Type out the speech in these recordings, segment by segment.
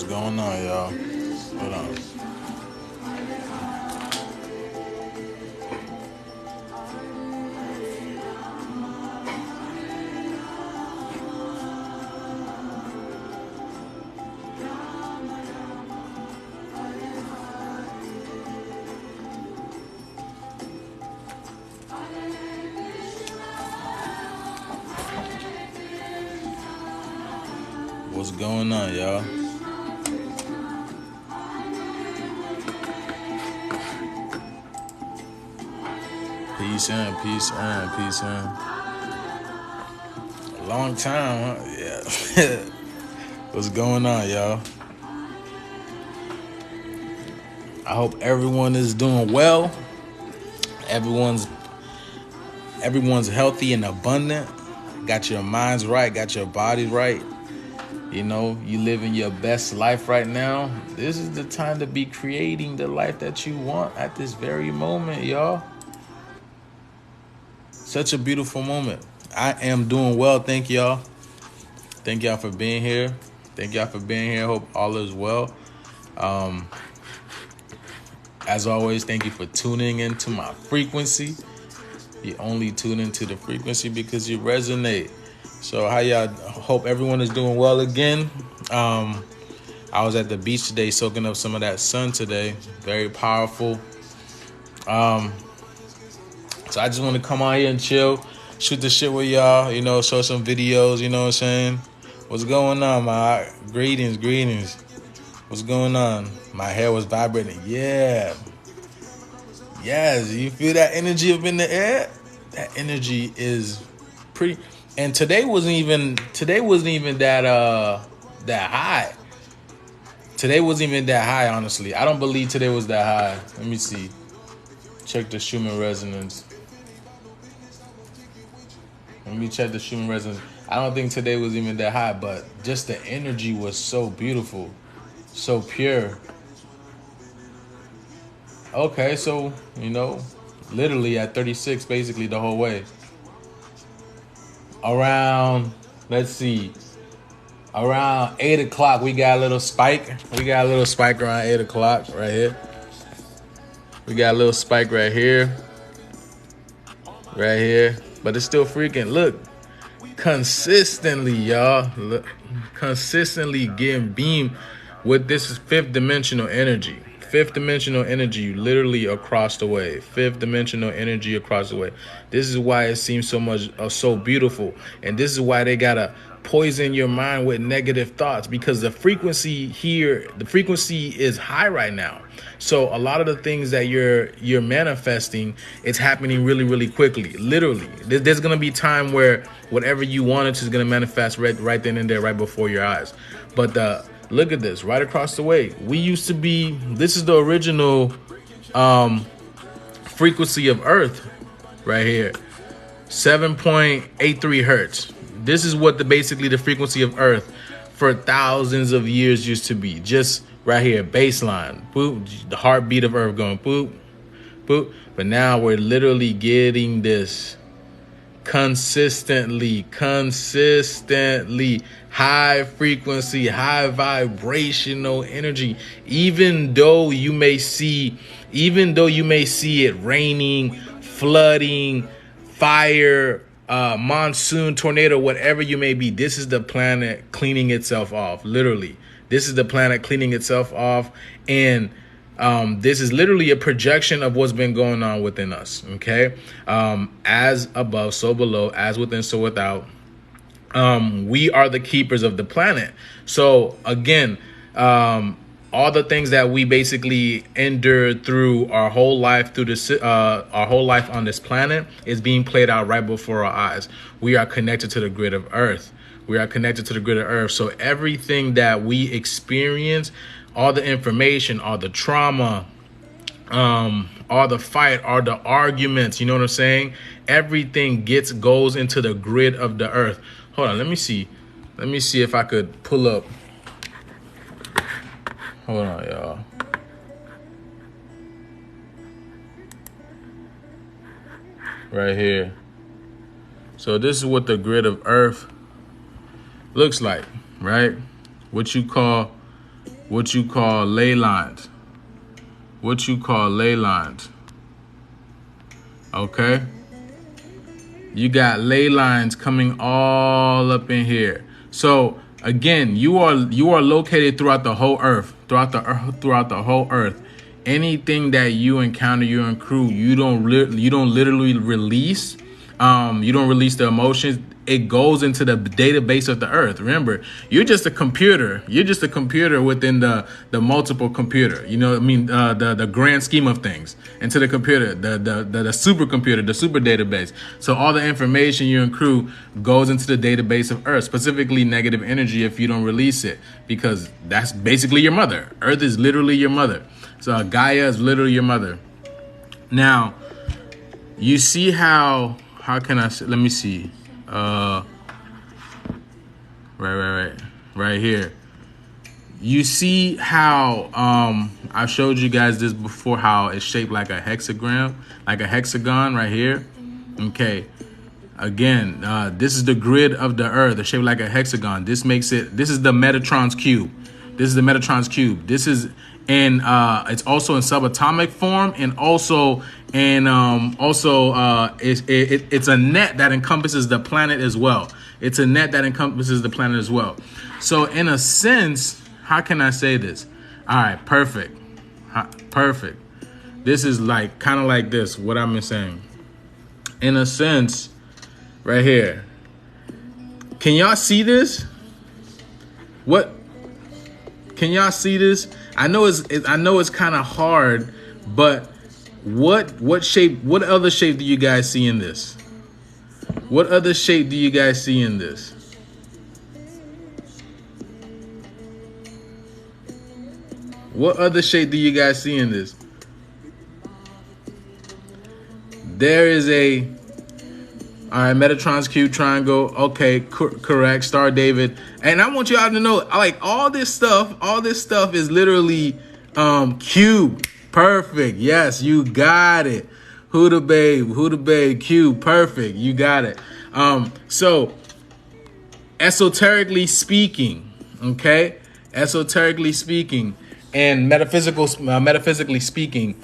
What's going on, y'all? Hold on. What's going on, y'all? Peace in, peace in, peace in. A long time, huh? Yeah. What's going on, y'all? I hope everyone is doing well. Everyone's healthy and abundant. Got your minds right, got your bodies right. You know, you living your best life right now. This is the time to be creating the life that you want at this very moment, y'all. Such a beautiful moment. I am doing well. Thank y'all. Thank y'all for being here. Thank y'all for being here. Hope all is well. As always, thank you for tuning into my frequency. You only tune into the frequency because you resonate. So how y'all? Hope everyone is doing well again. I was at the beach today soaking up some of that sun today. Very powerful. So I just want to come on here and chill, shoot the shit with y'all, you know, show some videos, you know what I'm saying? What's going on, my greetings. What's going on? My hair was vibrating. Yeah. Yes, you feel that energy up in the air? That energy is pretty. And today wasn't even that high. Today wasn't even that high, honestly. I don't believe today was that high. Let me see. Check the Schumann resonance. Let me check the Schumann resonance. I don't think today was even that high, but just the energy was so beautiful, so pure. Okay, so, you know, literally at 36 basically the whole way. Around, let's see, around 8 o'clock, we got a little spike. We got a little spike around 8 o'clock right here. We got a little spike right here. Right here. But it's still freaking, look, consistently, y'all. Look, consistently getting beamed with this fifth dimensional energy. Fifth dimensional energy literally across the way. Fifth dimensional energy across the way. This is why it seems so beautiful. And this is why they gotta poison your mind with negative thoughts, because the frequency is high right now. So a lot of the things that you're manifesting, it's happening really, really quickly. Literally, there's gonna be time where whatever you wanted to is gonna manifest right then and there, right before your eyes. But look at this, right across the way. This is the original frequency of Earth right here, 7.83 hertz. This is what basically the frequency of Earth for thousands of years used to be. Just right here, baseline, boop, the heartbeat of Earth going boop, boop. But now we're literally getting this consistently high frequency, high vibrational energy. Even though you may see it raining, flooding, fire, monsoon, tornado, whatever you may be, this is the planet cleaning itself off. Literally, this is the planet cleaning itself off. And this is literally a projection of what's been going on within us. Okay. As above, so below, as within, so without. We are the keepers of the planet. So again, all the things that we basically endured through our whole life, our whole life on this planet, is being played out right before our eyes. We are connected to the grid of Earth. So everything that we experience, all the information, all the trauma, all the fight, all the arguments, you know what I'm saying? Everything goes into the grid of the Earth. Hold on, let me see if I could pull up. Hold on, y'all. Right here. So this is what the grid of Earth looks like, right? What you call what you call ley lines. What you call ley lines. Okay? You got ley lines coming all up in here. So again, you are located throughout the whole earth, throughout the whole earth. Anything that you encounter, you accrue, you don't literally release. You don't release the emotions. It goes into the database of the earth. Remember, you're just a computer. You're just a computer within the multiple computer. You know what I mean? The grand scheme of things. Into the computer, the supercomputer, the super database. So all the information you accrue goes into the database of earth, specifically negative energy if you don't release it, because that's basically your mother. Earth is literally your mother. So Gaia is literally your mother. Now, you see how can I say, let me see. Right here. You see how I showed you guys this before, how it's shaped like a hexagram, like a hexagon right here. Okay. Again, this is the grid of the earth. It's shaped like a hexagon. This is the Metatron's cube. This is the Metatron's cube. This is in it's also in subatomic form, and also in it's a net that encompasses the planet as well. It's a net that encompasses the planet as well. So in a sense, how can I say this? All right, perfect. Perfect. This is like kind of like this, what I'm saying. In a sense, right here. Can y'all see this? What? Can y'all see this? I know it's kind of hard, but what other shape do you guys see in this? What other shape do you guys see in this? What other shape do you guys see in this? There is a, all right, Metatron's cube triangle. Okay, correct. Star David. And I want y'all to know, like, all this stuff is literally cube. Perfect. Yes, you got it. Who the babe, cube. Perfect. You got it. So esoterically speaking, okay? Esoterically speaking and metaphysically speaking,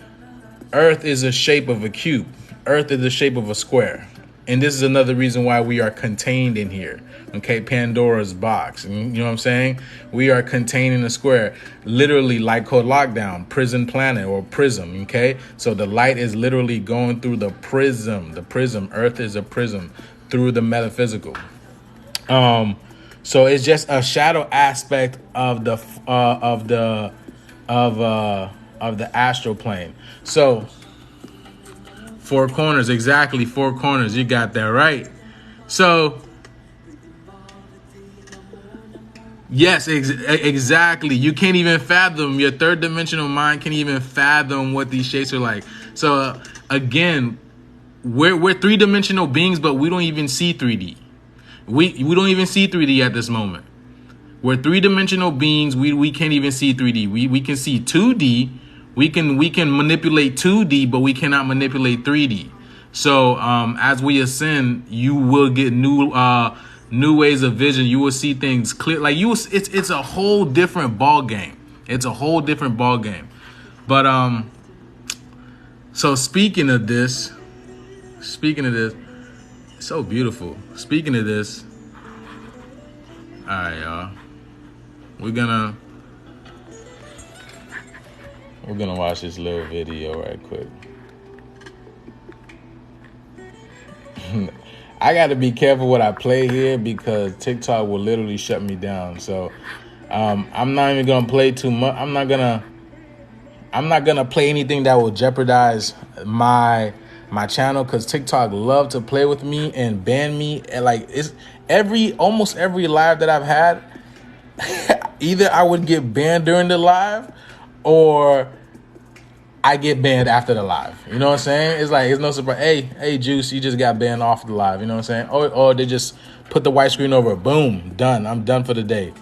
Earth is a shape of a cube. Earth is the shape of a square. And this is another reason why we are contained in here. Okay, Pandora's box. You know what I'm saying? We are contained in a square, literally light code lockdown, prison planet or prism. Okay, so the light is literally going through the prism. The prism. Earth is a prism through the metaphysical. So it's just a shadow aspect of the astral plane. So 4 corners, exactly 4 corners. You got that right. So yes, exactly. You can't even fathom, your third dimensional mind can't even fathom what these shapes are like. So again, we're 3-dimensional beings, but we don't even see 3D. We don't even see 3D at this moment. We're 3-dimensional beings. We can't even see 3D. We can see 2D. We can manipulate 2D, but we cannot manipulate 3D. So as we ascend, you will get new ways of vision. You will see things clear. Like it's a whole different ball game. It's a whole different ball game. But so speaking of this, so beautiful. Speaking of this, all right, y'all. We're gonna watch this little video right quick. I got to be careful what I play here because TikTok will literally shut me down. So I'm not even gonna play too much. I'm not gonna play anything that will jeopardize my channel, because TikTok love to play with me and ban me. And like, it's almost every live that I've had, either I would get banned during the live or I get banned after the live. You know what I'm saying? It's like, it's no surprise. Hey, Juice, you just got banned off the live. You know what I'm saying? Or they just put the white screen over. Boom, done. I'm done for the day.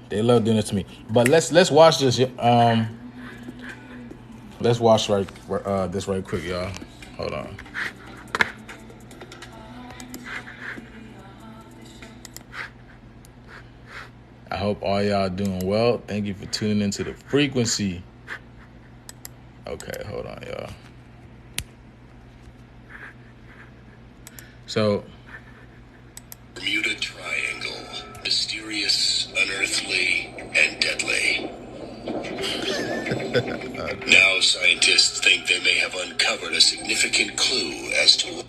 They love doing this to me. But let's watch this. Let's watch this right quick, y'all. Hold on. I hope all y'all doing well. Thank you for tuning into the frequency. Okay, hold on, y'all. So, Bermuda Triangle, mysterious, unearthly, and deadly. Now scientists think they may have uncovered a significant clue as to why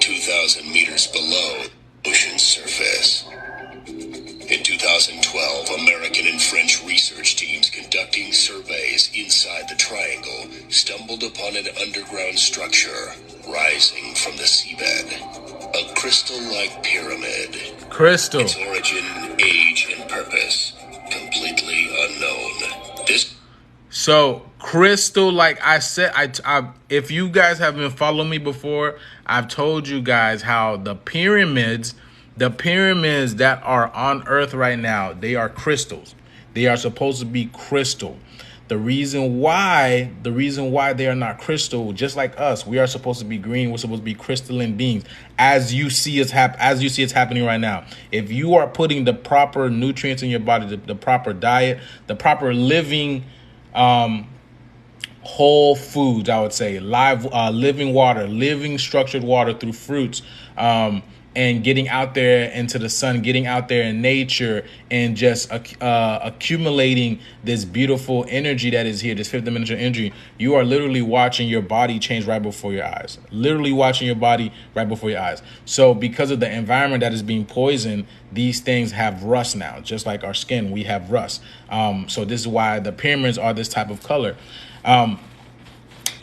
2,000 meters below the ocean's surface. In 2012, American and French research teams conducting surveys inside the triangle stumbled upon an underground structure rising from the seabed. A crystal-like pyramid. crystal. Its origin, age, and purpose completely unknown. So crystal, like I said, I if you guys have been following me before, I've told you guys how the pyramids that are on Earth right now, they are crystals. They are supposed to be crystal. The reason why they are not crystal, just like us, we are supposed to be green. We're supposed to be crystalline beings, as you see it's happening right now. If you are putting the proper nutrients in your body, the proper diet, the proper living, whole foods, I would say, living water, living structured water through fruits, and getting out there into the sun, getting out there in nature, and just accumulating this beautiful energy that is here, this fifth dimensional energy. You are literally watching your body change right before your eyes. Literally watching your body right before your eyes. So because of the environment that is being poisoned, these things have rust now. Just like our skin, we have rust. So this is why the pyramids are this type of color.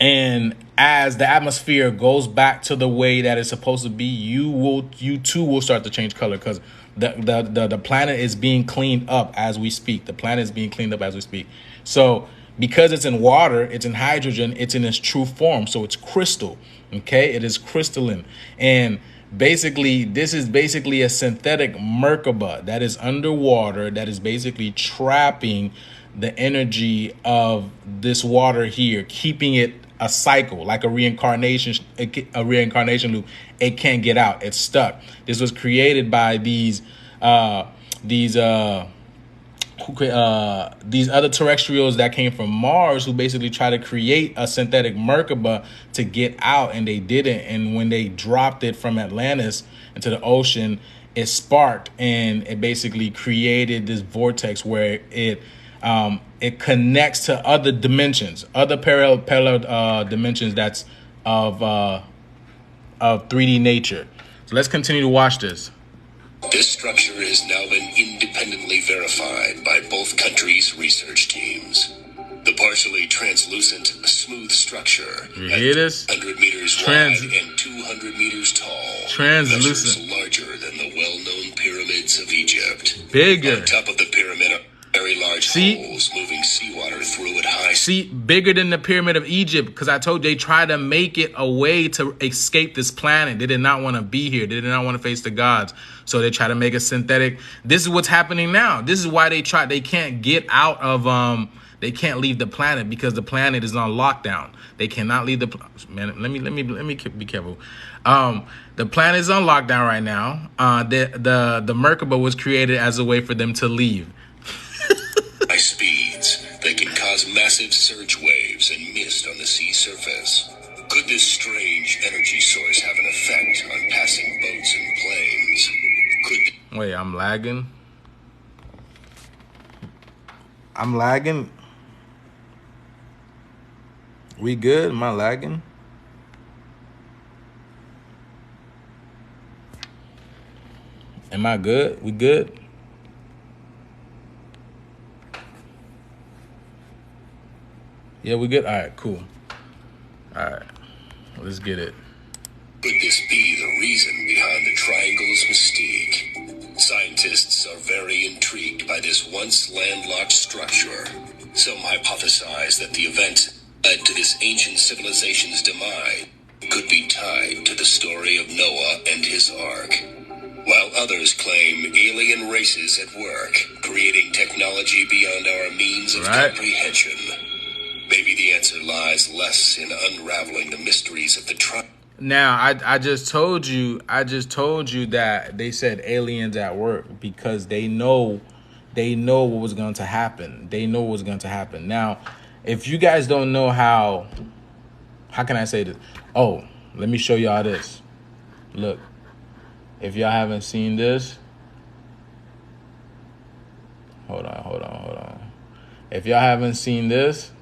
And as the atmosphere goes back to the way that it's supposed to be, you too will start to change color, because the planet is being cleaned up as we speak. The planet is being cleaned up as we speak. So because it's in water, it's in hydrogen, it's in its true form. So it's crystal. Okay, it is crystalline. And basically, this is basically a synthetic Merkaba that is underwater, that is basically trapping the energy of this water here, keeping it a cycle, like a reincarnation loop. It can't get out. It's stuck. This was created by these other terrestrials that came from Mars, who basically try to create a synthetic Merkaba to get out, and they didn't. And when they dropped it from Atlantis into the ocean, it sparked, and it basically created this vortex where it connects to other dimensions, other parallel dimensions that's of 3D nature. So let's continue to watch this. This structure has now been independently verified by both countries' research teams. The partially translucent, smooth structure, you hear this? 100 meters wide and 200 meters tall, translucent, measures larger than the well-known pyramids of Egypt. Bigger. On top of the pyramid are very large holes moving seawater through at high speed. Bigger than the pyramid of Egypt, because I told you they tried to make it a way to escape this planet. They did not want to be here. They did not want to face the gods. So they try to make a synthetic. This is what's happening now. This is why they can't get out of they can't leave the planet, because the planet is on lockdown. They cannot leave the man. Let me be careful. The planet is on lockdown right now. The Merkaba was created as a way for them to leave. High speeds, they can cause massive surge waves and mist on the sea surface. Could this strange energy source have an effect on passing boats and planes? Wait, I'm lagging. I'm lagging. We good? Am I lagging? Am I good? We good? Yeah, we good? All right, cool. All right, let's get it. Could this be the reason behind the triangle's mystique? Scientists are very intrigued by this once landlocked structure. Some hypothesize that the events that led to this ancient civilization's demise could be tied to the story of Noah and his ark, while others claim alien races at work, creating technology beyond our means of comprehension. Maybe the answer lies less in unraveling the mysteries of the triangle. Now, I just told you that they said aliens at work, because they know They know what was going to happen. They know what was going to happen. Now, if you guys don't know how can I say this? Oh, let me show y'all this. Look, if y'all haven't seen this, hold on. If y'all haven't seen this,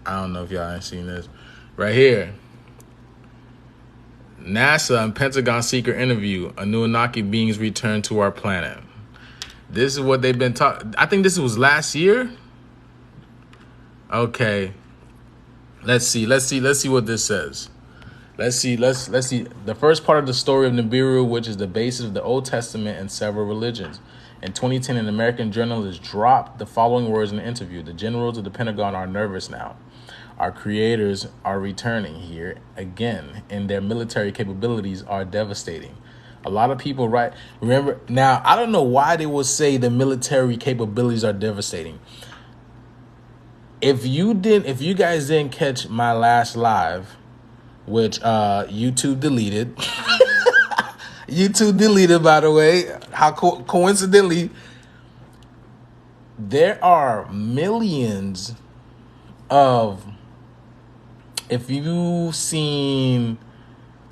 I don't know if y'all ain't seen this. Right here. NASA and Pentagon secret interview. Anunnaki beings return to our planet. This is what they've been talking. I think this was last year. Okay. Let's see what this says. Let's see. The first part of the story of Nibiru, which is the basis of the Old Testament and several religions. In 2010, an American journalist dropped the following words in an interview. The generals of the Pentagon are nervous now. Our creators are returning here again, and their military capabilities are devastating. A lot of people remember, now, I don't know why they will say the military capabilities are devastating. If you guys didn't catch my last live, which YouTube deleted. YouTube deleted, by the way. How coincidentally, there are millions of, if you've seen,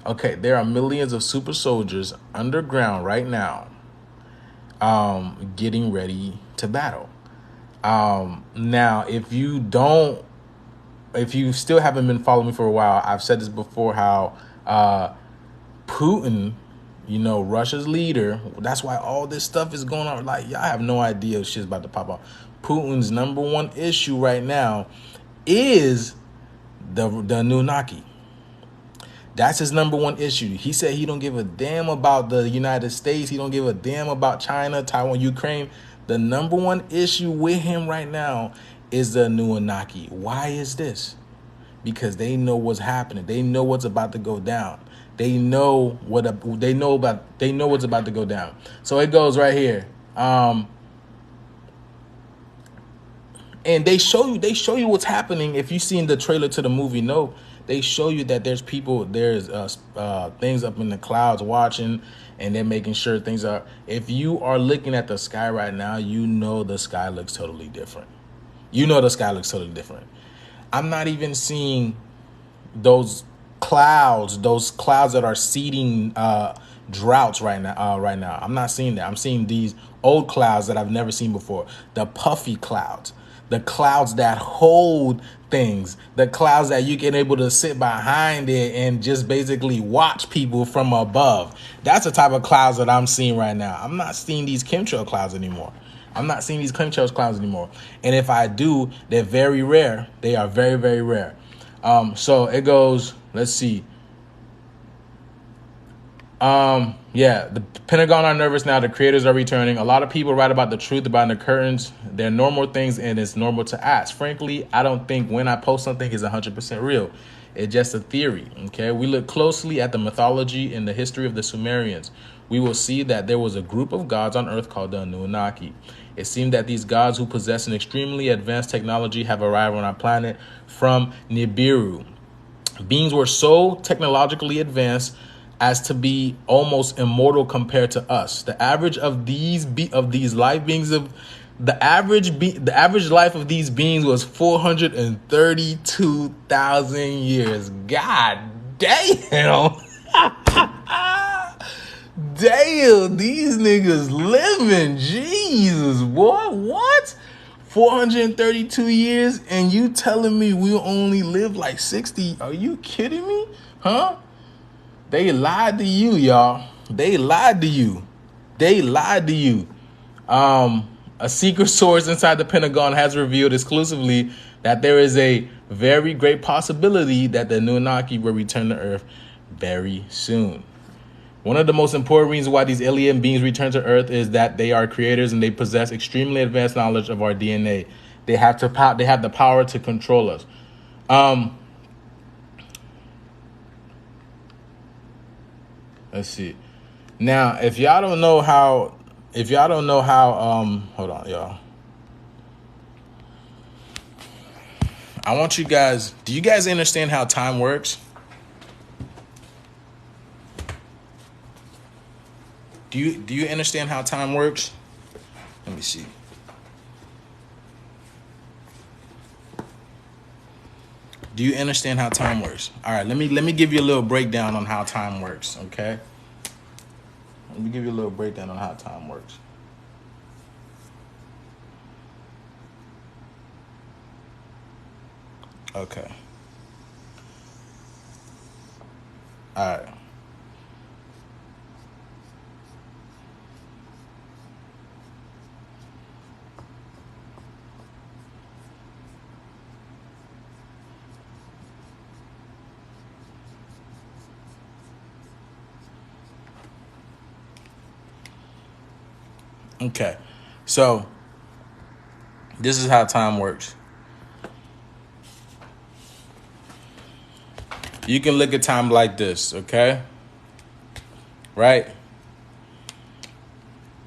there are millions of super soldiers underground right now, getting ready to battle. Now, if you still haven't been following me for a while, I've said this before, how Putin, Russia's leader, that's why all this stuff is going on. Like, y'all have no idea shit's about to pop off. Putin's number one issue right now is the Anunnaki. That's his number one issue. He said he don't give a damn about the United States. He don't give a damn about China, Taiwan, Ukraine. The number one issue with him right now is the Anunnaki. Why is this? Because they know what's happening. They know what's about to go down. They know what's about to go down. So it goes right here. And they show you what's happening. If you've seen the trailer to the movie, they show you that there's things up in the clouds watching, and they're making sure things are. If you are looking at the sky right now, the sky looks totally different. I'm not even seeing those clouds that are seeding droughts right now. I'm not seeing that. I'm seeing these old clouds that I've never seen before. The puffy clouds. The clouds that hold things, the clouds that you can able to sit behind it and just basically watch people from above. That's the type of clouds that I'm seeing right now. I'm not seeing these chemtrail clouds anymore. And if I do, they're very rare. They are very, very rare. So it goes, let's see. The Pentagon are nervous now. The creators are returning. A lot of people write about the truth behind the curtains. They're normal things, and it's normal to ask. Frankly, I don't think when I post something is 100% real. It's just a theory. Okay, we look closely at the mythology and the history of the Sumerians. We will see that there was a group of gods on Earth called the Anunnaki. It seemed that these gods, who possess an extremely advanced technology, have arrived on our planet from Nibiru. Beings were so technologically advanced as to be almost immortal compared to us. The average of these life beings the average life of these beings was 432,000 years. God damn. Damn, these niggas living. Jesus, boy, what? 432 years, and you telling me we only live like 60? Are you kidding me? Huh? They lied to you, y'all. They lied to you. A secret source inside the Pentagon has revealed exclusively that there is a very great possibility that the Anunnaki will return to Earth very soon. One of the most important reasons why these alien beings return to Earth is that they are creators and they possess extremely advanced knowledge of our DNA. They have the power to control us. Let's see. Now, if y'all don't know how, hold on, y'all. I want you guys, do you guys understand how time works? you understand how time works? Let me see. Do you understand how time works? All right, let me give you a little breakdown on how time works, okay? Let me give you a little breakdown on how time works. Okay. All right. Okay. So this is how time works. You can look at time like this, okay? Right?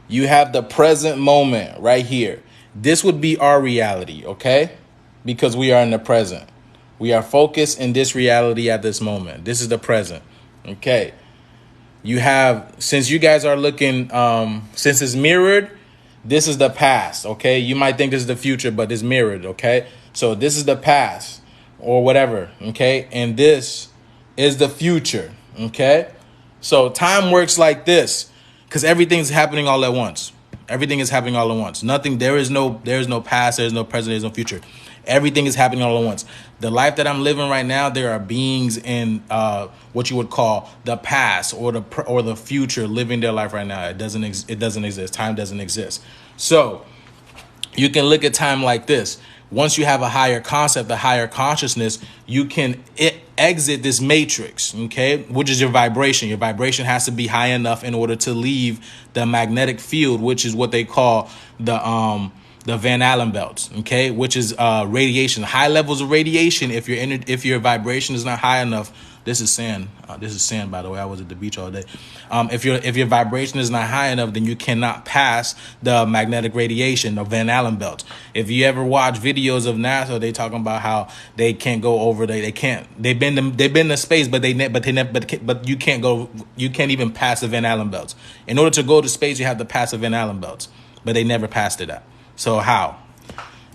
You have the present moment right here. This would be our reality, okay? Because we are in the present. We are focused in this reality at this moment. This is the present, okay? You have, since you guys are looking, since it's mirrored, this is the past, okay? You might think this is the future, but it's mirrored, okay? So this is the past or whatever, okay? And this is the future, okay? So time works like this because everything's happening all at once. Everything is happening all at once. Nothing, there is no past, there's no present, there's no future. Everything is happening all at once. The life that I'm living right now, there are beings in what you would call the past or the future living their life right now. It doesn't exist. Time doesn't exist. So you can look at time like this. Once you have a higher concept, a higher consciousness, you can exit this matrix, okay, which is your vibration. Your vibration has to be high enough in order to leave the magnetic field, which is what they call the Van Allen belts, okay, which is radiation, high levels of radiation. If your vibration is not high enough, this is sand. This is sand, by the way. I was at the beach all day. If your vibration is not high enough, then you cannot pass the magnetic radiation, the Van Allen belts. If you ever watch videos of NASA, they talking about how they can't go over. They've been to space, but you can't go. You can't even pass the Van Allen belts. In order to go to space, you have to pass the Van Allen belts, but they never passed it. So how?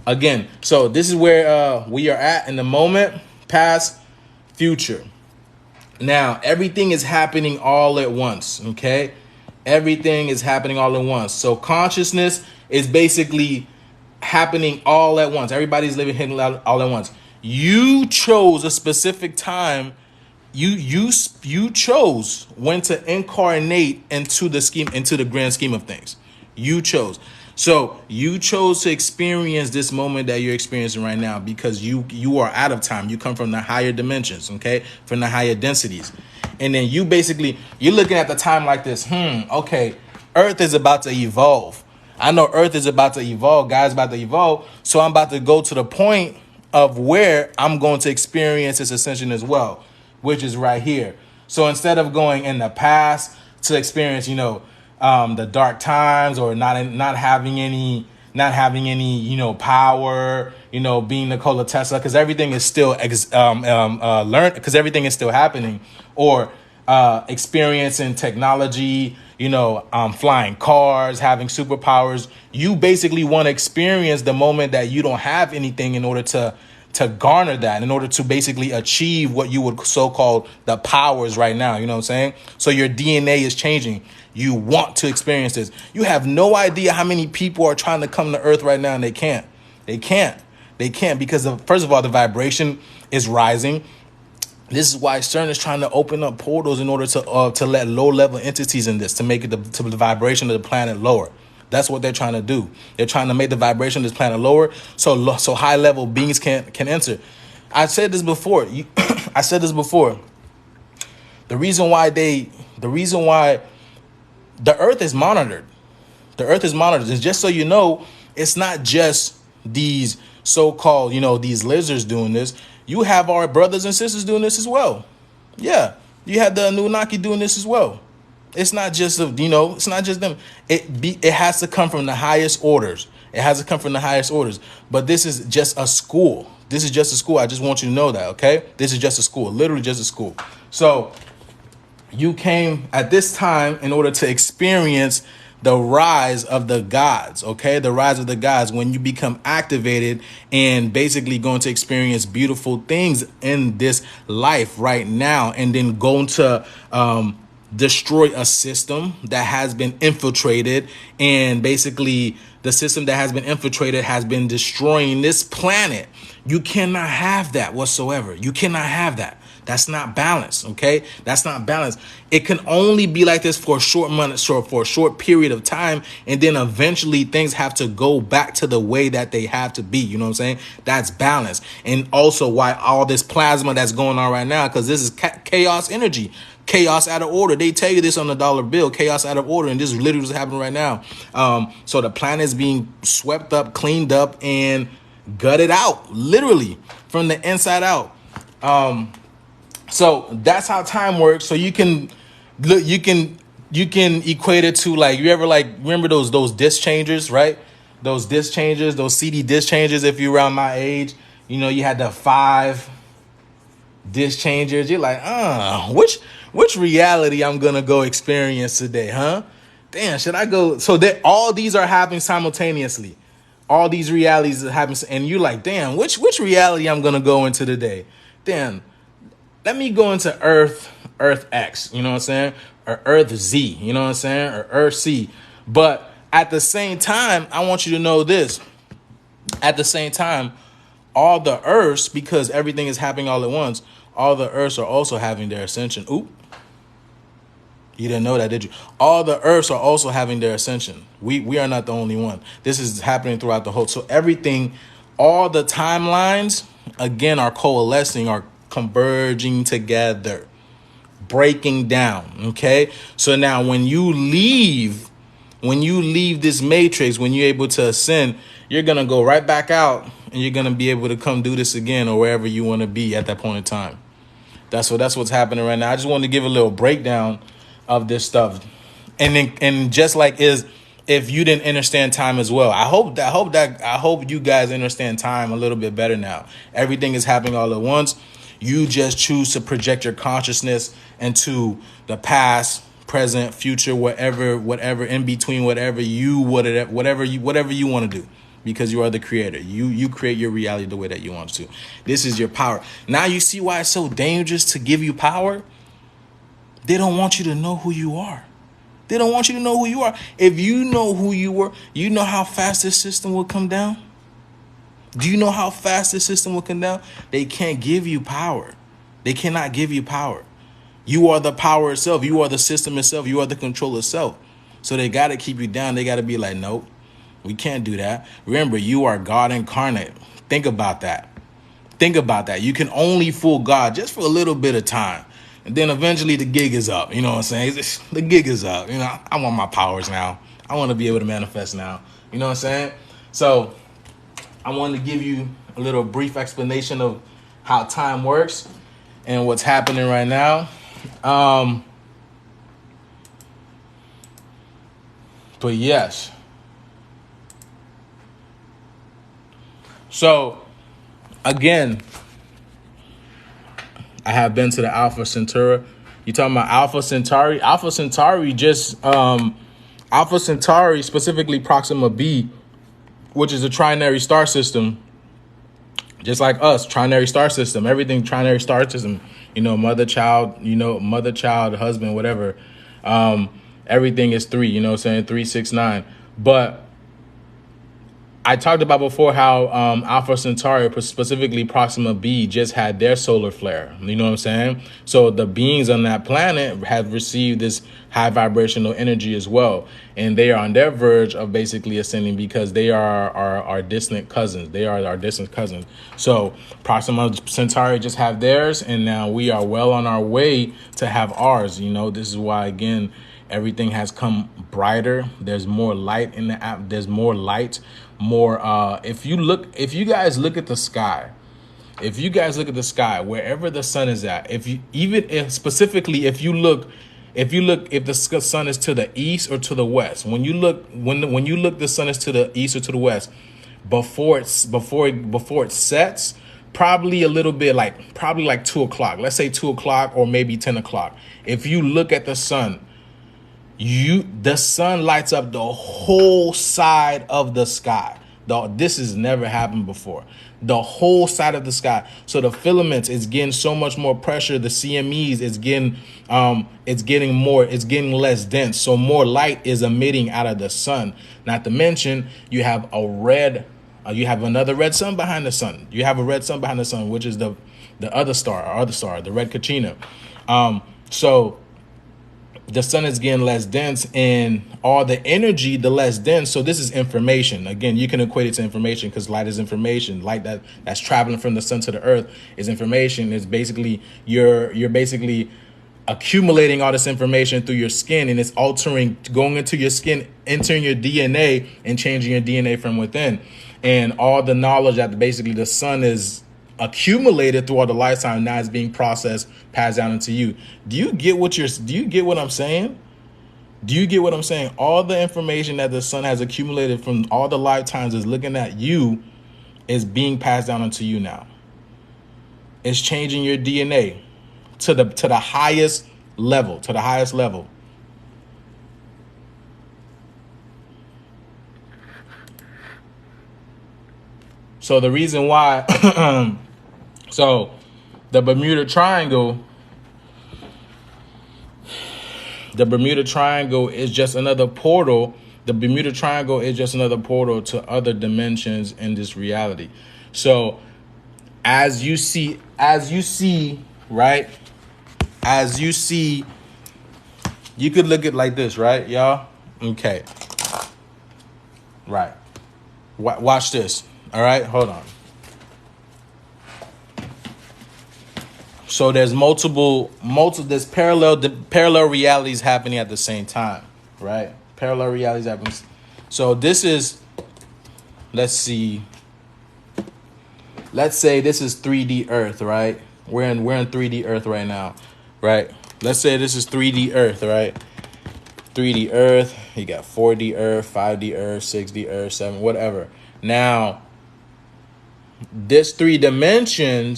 Again, so this is where we are at in the moment, past, future. Now, everything is happening all at once, okay? Everything is happening all at once. So consciousness is basically happening all at once. Everybody's living all at once. You chose a specific time. You chose when to incarnate into the grand scheme of things. You chose. So you chose to experience this moment that you're experiencing right now because you are out of time. You come from the higher dimensions, okay, from the higher densities. And then you're looking at the time like this. Okay, Earth is about to evolve. I know Earth is about to evolve. God's about to evolve. So I'm about to go to the point of where I'm going to experience this ascension as well, which is right here. So instead of going in the past to experience, the dark times or not having any, power, being Nikola Tesla, because everything is still learned, because everything is still happening, or experiencing technology, flying cars, having superpowers. You basically want to experience the moment that you don't have anything in order to garner that, in order to basically achieve what you would so-called the powers right now. You know what I'm saying? So your DNA is changing. You want to experience this. You have no idea how many people are trying to come to Earth right now and they can't. They can't because first of all, the vibration is rising. This is why CERN is trying to open up portals in order to let low-level entities in this, to make it to the vibration of the planet lower. That's what they're trying to do. They're trying to make the vibration of this planet lower so high-level beings can enter. I said this before. The reason why the Earth is monitored. The Earth is monitored. And just so you know, it's not just these so-called, these lizards doing this. You have our brothers and sisters doing this as well. Yeah, you have the Anunnaki doing this as well. It's not just it's not just them. It has to come from the highest orders. It has to come from the highest orders. But this is just a school. This is just a school. I just want you to know that, okay? This is just a school, literally just a school. So You came at this time in order to experience the rise of the gods, okay? The rise of the gods, when you become activated and basically going to experience beautiful things in this life right now, and then going to destroy a system that has been infiltrated. And basically the system that has been infiltrated has been destroying this planet. You cannot have that whatsoever. You cannot have that. That's not balance, okay? That's not balance. It can only be like this for a for a short period of time, and then eventually things have to go back to the way that they have to be. You know what I'm saying? That's balance. And also why all this plasma that's going on right now, because this is chaos energy, chaos out of order. They tell you this on the dollar bill, chaos out of order, and this is literally what's happening right now. So the planet is being swept up, cleaned up, and gutted out, literally from the inside out. So that's how time works. So you can look, you can equate it to, like, you ever like remember those disc changers, right? Those disc changers, those CD disc changers. If you're around my age, you know, you had the 5 disc changers. You're like, which reality I'm gonna go experience today, huh? Damn, should I go? So that all these are happening simultaneously. All these realities happen, and you're like, damn, which reality I'm gonna go into today? Damn. Let me go into Earth X, you know what I'm saying? Or Earth Z, you know what I'm saying? Or Earth C. But at the same time, I want you to know this. At the same time, all the Earths, because everything is happening all at once, all the Earths are also having their ascension. Oop. You didn't know that, did you? All the Earths are also having their ascension. We are not the only one. This is happening throughout the whole. So everything, all the timelines, again, are coalescing, are converging together, breaking down. Okay. So now when you leave this matrix, when you're able to ascend, you're going to go right back out, and you're going to be able to come do this again, or wherever you want to be at that point in time. That's what's happening right now. I just wanted to give a little breakdown of this stuff. And just like if you didn't understand time as well, I hope you guys understand time a little bit better now. Everything is happening all at once. You just choose to project your consciousness into the past, present, future, whatever in between, whatever you want to do, because you are the creator. You create your reality the way that you want to. This is your power. Now you see why it's so dangerous to give you power. They don't want you to know who you are. They don't want you to know who you are. If you know who you were, you know how fast this system will come down. Do you know how fast this system will come down? They can't give you power. They cannot give you power. You are the power itself. You are the system itself. You are the control itself. So they got to keep you down. They got to be like, nope, we can't do that. Remember, you are God incarnate. Think about that. Think about that. You can only fool God just for a little bit of time. And then eventually the gig is up. You know what I'm saying? The gig is up. You know, I want my powers now. I want to be able to manifest now. You know what I'm saying? So I wanted to give you a little brief explanation of how time works and what's happening right now. But yes. So again, I have been to the Alpha Centauri. You talking about Alpha Centauri? Alpha Centauri Alpha Centauri, specifically Proxima B, which is a trinary star system, just like us, trinary star system, everything trinary star system, mother, child, husband, whatever. Everything is 3, 3, 6, 9. But I talked about before how Alpha Centauri, specifically Proxima B, just had their solar flare. You know what I'm saying? So the beings on that planet have received this high vibrational energy as well. And they are on their verge of basically ascending, because they are our distant cousins. They are our distant cousins. So Proxima Centauri just have theirs, and now we are well on our way to have ours. This is why, again, everything has come brighter. There's more light in the app. There's more light. More if you guys look at the sky, wherever the sun is at, if the sun is to the east or to the west, when you look the sun is to the east or to the west, before it sets, probably a little bit like, probably like 2 o'clock. Let's say 2 o'clock or maybe 10 o'clock. If you look at the sun, the sun lights up the whole side of the sky. This has never happened before. The whole side of the sky. So the filaments is getting so much more pressure. The CMEs is getting it's getting less dense. So more light is emitting out of the sun. Not to mention you have you have another red sun behind the sun. You have a red sun behind the sun, which is the other star, the red Caprina. So the sun is getting less dense, and all the energy, the less dense. So this is information. Again, you can equate it to information because light is information. Light that's traveling from the sun to the earth is information. It's basically you're basically accumulating all this information through your skin, and it's going into your skin, entering your DNA and changing your DNA from within. And all the knowledge that basically the sun is accumulated through all the lifetime now is being processed, passed down into you. Do you get what I'm saying? Do you get what I'm saying? All the information that the sun has accumulated from all the lifetimes is looking at you, is being passed down into you now. It's changing your DNA to the highest level, So the reason why, so the Bermuda Triangle is just another portal. The Bermuda Triangle is just another portal to other dimensions in this reality. So as you see, right? As you see, you could look at it like this, right, y'all? Okay. Right. Watch this. All right, hold on. So there's there's parallel realities happening at the same time, right? Parallel realities happening. So this is, let's say this is 3D Earth, right? We're in 3D Earth right now, right? Let's say this is 3D Earth, right? 3D Earth, you got 4D Earth, 5D Earth, 6D Earth, 7, whatever. Now, this third dimension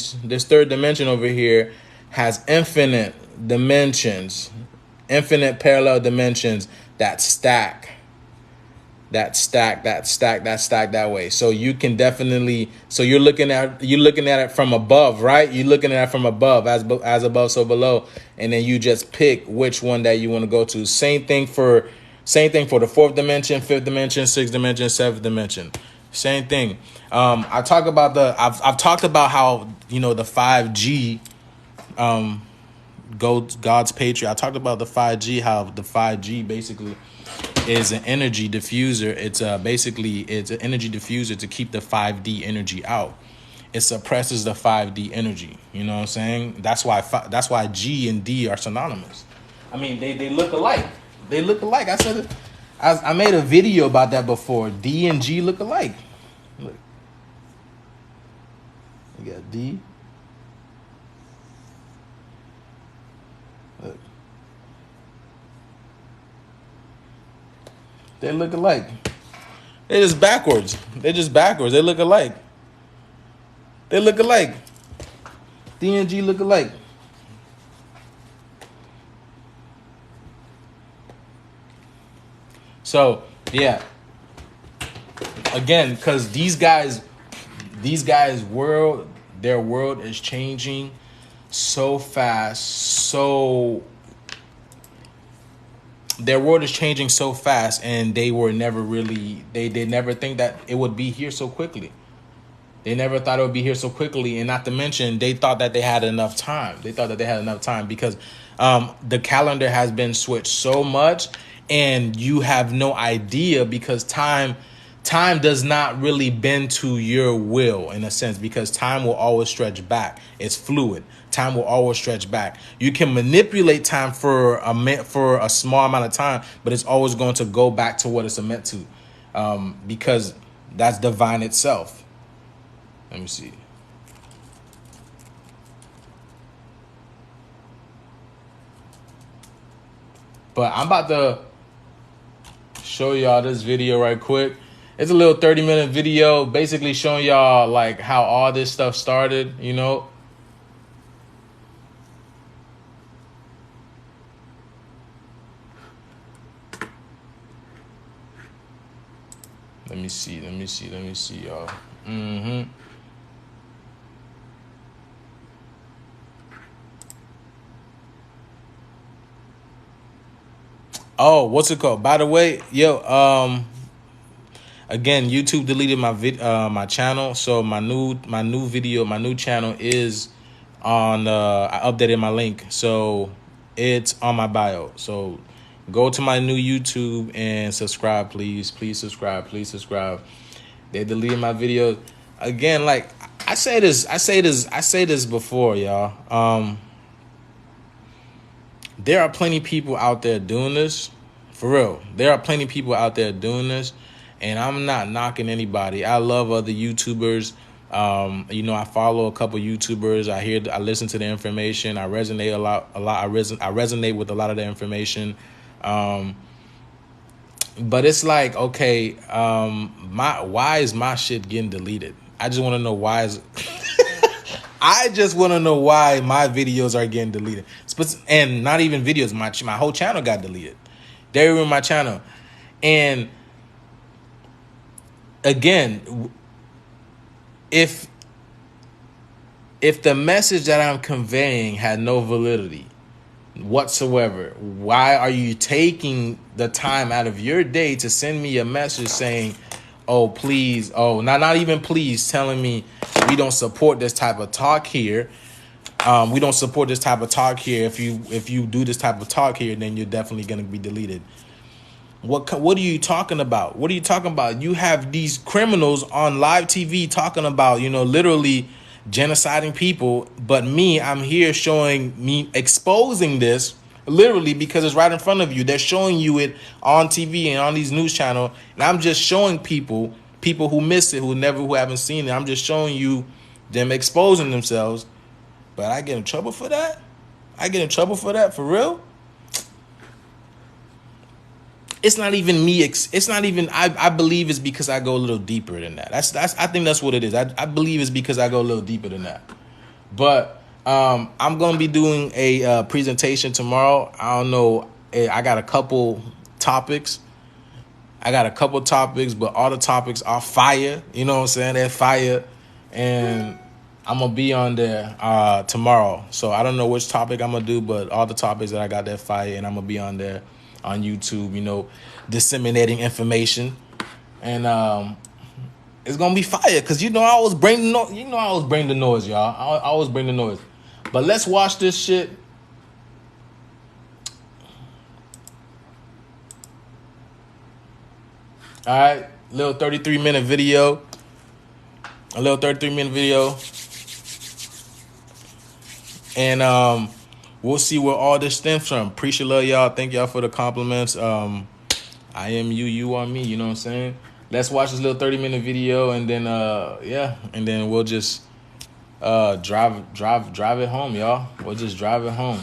over here has infinite dimensions, infinite parallel dimensions that stack that way. So you can definitely, so you're looking at it from above, right? You're looking at it from above, as above, so below, and then you just pick which one that you want to go to. Same thing for the fourth dimension, fifth dimension, sixth dimension, seventh dimension. Same thing. I've talked about how, the 5G, God's Patriot. I talked about the 5G, how the 5G basically is an energy diffuser. It's an energy diffuser to keep the 5D energy out. It suppresses the 5D energy. You know what I'm saying? That's why G and D are synonymous. I mean, they look alike. They look alike. I said it. I made a video about that before. D and G look alike. Look. You got D. Look. They look alike. They're just backwards. They look alike. D and G look alike. So, yeah. Again, because these guys' world, their world is changing so fast, and they were never really, they never think that it would be here so quickly. They never thought it would be here so quickly, and not to mention, they thought that they had enough time. Because the calendar has been switched so much, and you have no idea, because time does not really bend to your will, in a sense, because time will always stretch back. It's fluid. Time will always stretch back. You can manipulate time for a small amount of time, but it's always going to go back to what it's meant to, because that's divine itself. Let me see. But I'm about to show y'all this video right quick. It's a little 30-minute video basically showing y'all like how all this stuff started, you know. Let me see, y'all. Oh, what's it called? By the way, again, YouTube deleted my my channel, so my new channel is on. I updated my link, so it's on my bio. So go to my new YouTube and subscribe, please. Please subscribe. They deleted my videos again. Like I say this before, y'all. There are plenty of people out there doing this. For real. There are plenty of people out there doing this. And I'm not knocking anybody. I love other YouTubers. You know, I follow a couple YouTubers. I listen to the information. I resonate a lot. I resonate with a lot of the information. But it's like, okay, why is my shit getting deleted? I just want to know why I just want to know why my videos are getting deleted. And not even videos. My whole channel got deleted. They ruined my channel. And again, if the message that I'm conveying had no validity whatsoever, why are you taking the time out of your day to send me a message saying, oh, please, not even please, telling me we don't support this type of talk here. We don't support this type of talk here. If you do this type of talk here, then you're definitely going to be deleted. What are you talking about? What are you talking about? You have these criminals on live TV talking about, you know, literally genociding people. But I'm here exposing this literally because it's right in front of you. They're showing you it on TV and on these news channels. And I'm just showing people who missed it, who haven't seen it. I'm just showing you them exposing themselves. But I get in trouble for that? For real? It's not even me. It's not even, I believe it's because I go a little deeper than that. I think that's what it is. I believe it's because I go a little deeper than that. But I'm going to be doing a presentation tomorrow. I don't know. I got a couple topics. But all the topics are fire. You know what I'm saying? They're fire. And I'm going to be on there tomorrow. So I don't know which topic I'm going to do, but all the topics that I got, they're fire. And I'm going to be on there on YouTube, you know, disseminating information. And it's going to be fire because, you know, I always bring the noise, y'all. I always bring the noise. But let's watch this shit. All right, little 33-minute video. And we'll see where all this stems from. Appreciate love y'all. Thank y'all for the compliments. I am you, you are me. You know what I'm saying? Let's watch this little 30-minute video, and then and then we'll just drive it home, y'all. We'll just drive it home.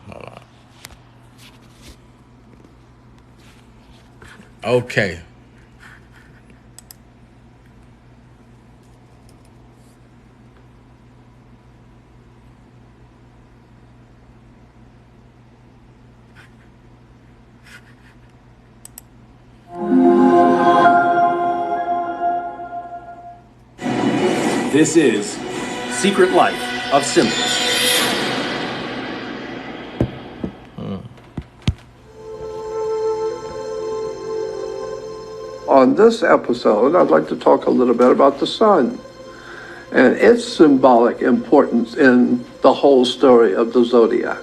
Hold on. Okay. This is Secret Life of Symbols. On this episode, I'd like to talk a little bit about the sun and its symbolic importance in the whole story of the zodiac.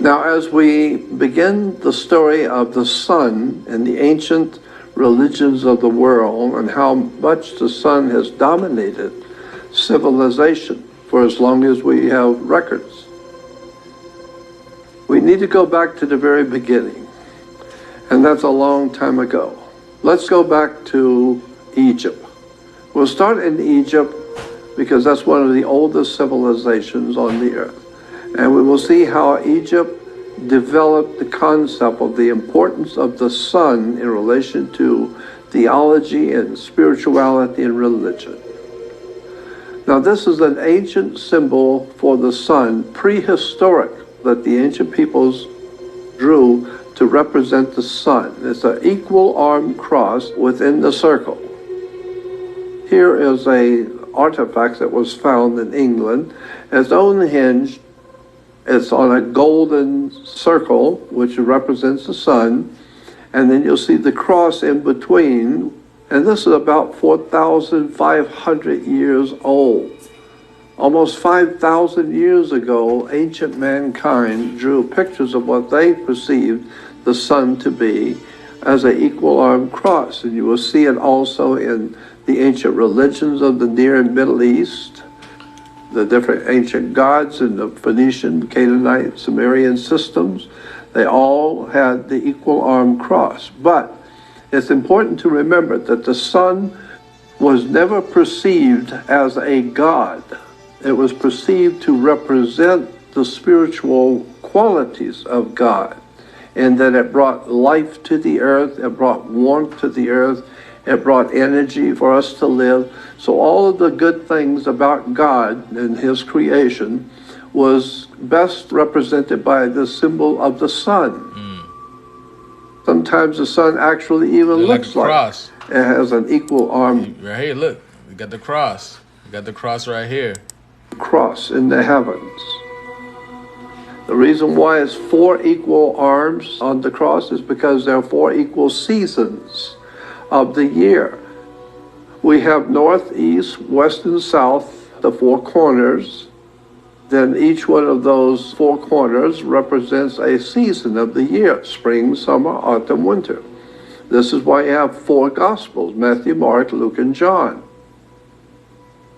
Now, as we begin the story of the sun and the ancient religions of the world and how much the sun has dominated civilization for as long as we have records, we need to go back to the very beginning. And that's a long time ago. Let's go back to Egypt. We'll start in Egypt because that's one of the oldest civilizations on the earth. And we will see how Egypt developed the concept of the importance of the sun in relation to theology and spirituality and religion. Now, this is an ancient symbol for the sun, prehistoric, that the ancient peoples drew to represent the sun. It's an equal arm cross within the circle. Here is an artifact that was found in England. It's unhinged. It's on a golden circle, which represents the sun. And then you'll see the cross in between. And this is about 4,500 years old. Almost 5,000 years ago, ancient mankind drew pictures of what they perceived the sun to be as an equal arm cross. And you will see it also in the ancient religions of the Near and Middle East, the different ancient gods in the Phoenician, Canaanite, Sumerian systems. They all had the equal arm cross. But it's important to remember that the sun was never perceived as a god. It was perceived to represent the spiritual qualities of God, and that it brought life to the earth, it brought warmth to the earth, it brought energy for us to live. So all of the good things about God and his creation was best represented by the symbol of the sun. Sometimes the sun actually even looks like cross. It has an equal arm. Right here, look, we got the cross. We got the cross right here. Cross in the heavens. The reason why it's 4 equal arms on the cross is because there are 4 equal seasons of the year. We have north, east, west, and south, the 4 corners. Then each one of those 4 corners represents a season of the year: spring, summer, autumn, winter. This is why you have 4 Gospels: Matthew, Mark, Luke, and John,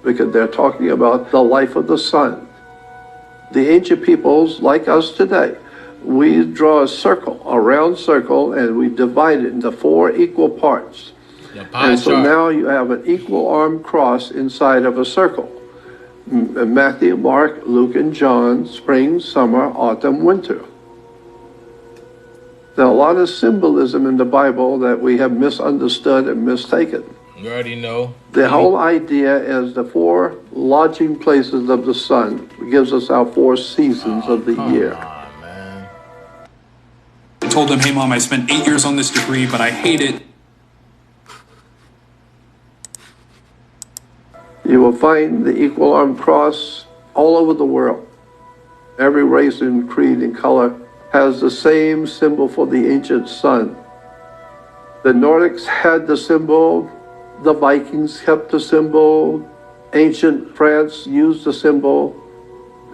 because they're talking about the life of the sun. The ancient peoples, like us today, we draw a circle, a round circle, and we divide it into 4 equal parts. And so now you have an equal arm cross inside of a circle. Matthew, Mark, Luke, and John, spring, summer, autumn, winter. There are a lot of symbolism in the Bible that we have misunderstood and mistaken. You already know. The whole idea is the 4 lodging places of the sun. It gives us our 4 seasons of the year. Man. I told them, hey mom, I spent 8 years on this degree, but I hate it. You will find the equal arm cross all over the world. Every race and creed and color has the same symbol for the ancient sun. The Nordics had the symbol. The Vikings kept the symbol. Ancient France used the symbol.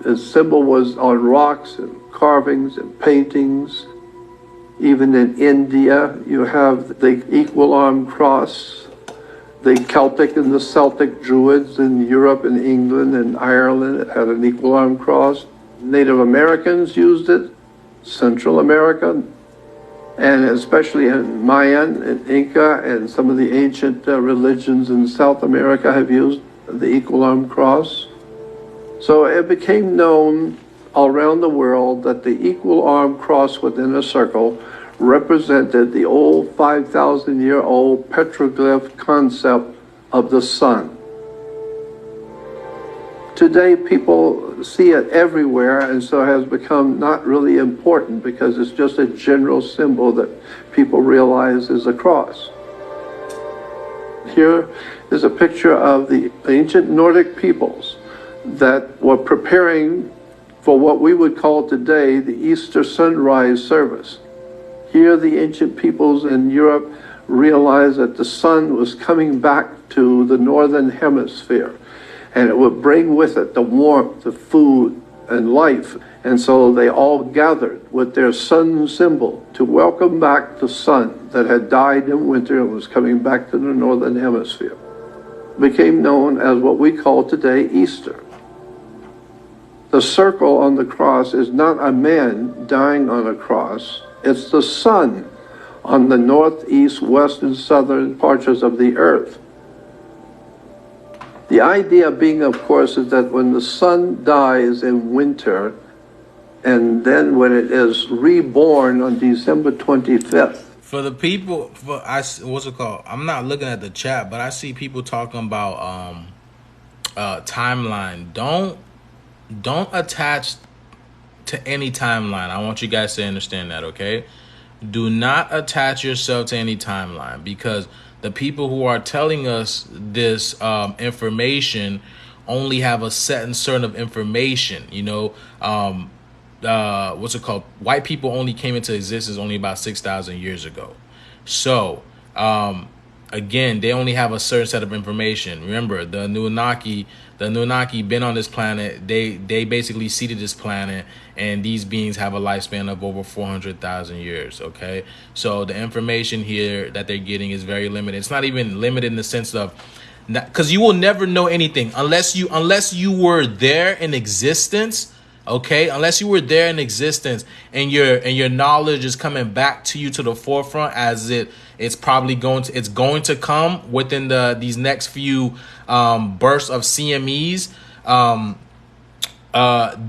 The symbol was on rocks and carvings and paintings. Even in India, you have the equal arm cross. The Celtic and the Celtic Druids in Europe and England and Ireland had an equal arm cross. Native Americans used it, Central America, and especially in Mayan and Inca and some of the ancient religions in South America have used the equal arm cross. So it became known all around the world that the equal arm cross within a circle represented the old 5,000-year-old petroglyph concept of the sun. Today people see it everywhere, and so it has become not really important because it's just a general symbol that people realize is a cross. Here is a picture of the ancient Nordic peoples that were preparing for what we would call today the Easter sunrise service. Here the ancient peoples in Europe realized that the sun was coming back to the northern hemisphere, and it would bring with it the warmth, the food, and life. And so they all gathered with their sun symbol to welcome back the sun that had died in winter and was coming back to the northern hemisphere. It became known as what we call today Easter. The circle on the cross is not a man dying on a cross. It's the sun on the north, east, west, and southern parts of the earth. The idea being, of course, is that when the sun dies in winter, And then when it is reborn on December 25th, For the people, what's it called? I'm not looking at the chat, but I see people talking about timeline. Don't attach to any timeline. I want you guys to understand that, okay? Do not attach yourself to any timeline, because the people who are telling us this information only have a certain of information. You know, what's it called? White people only came into existence only about 6,000 years ago. So, again, they only have a certain set of information. Remember, the Anunnaki been on this planet. They basically seeded this planet, and these beings have a lifespan of over 400,000 years. Okay, so the information here that they're getting is very limited. It's not even limited in the sense of, because you will never know anything unless you were there in existence. Okay, unless you were there in existence, and your knowledge is coming back to you to the forefront, as it's probably going to come within these next few bursts of CMEs.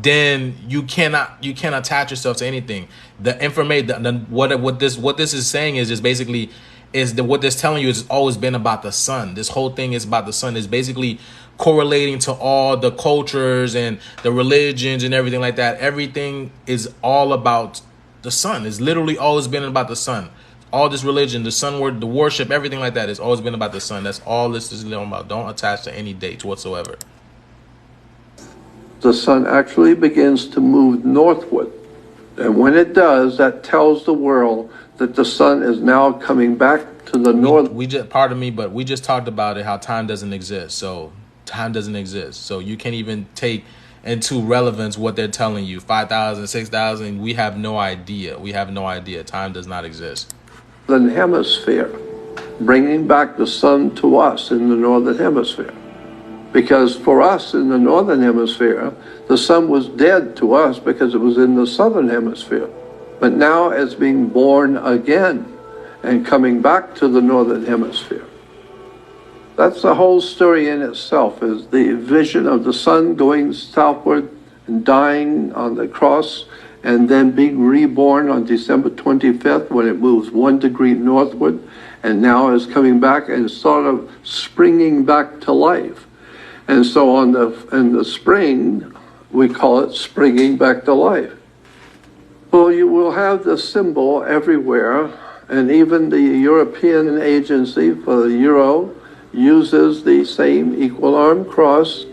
Then you cannot attach yourself to anything. The information, what this is saying is just basically what this telling you is it's always been about the sun. This whole thing is about the sun. Is basically correlating to all the cultures and the religions and everything like that. Everything is all about the sun. It's literally always been about the sun. All this religion, the sun word, the worship, everything like that has always been about the sun. That's all this is about. Don't attach to any dates whatsoever. the sun actually begins to move northward. And when it does, that tells the world that the sun is now coming back to the north. We just, pardon me, but we just talked about it, how time doesn't exist. So time doesn't exist. So you can't even take into relevance what they're telling you. 5,000, 6,000, we have no idea. We have no idea. Time does not exist. The hemisphere, bringing back the sun to us in the northern hemisphere. Because for us in the northern hemisphere, the sun was dead to us because it was in the southern hemisphere. But now it's being born again and coming back to the northern hemisphere. That's the whole story in itself, is the vision of the sun going southward and dying on the cross and then being reborn on December 25th when it moves 1 degree northward and now is coming back and sort of springing back to life. And so in the spring, we call it springing back to life. Well, you will have the symbol everywhere, and even the European Agency for the Euro uses the same equal arm cross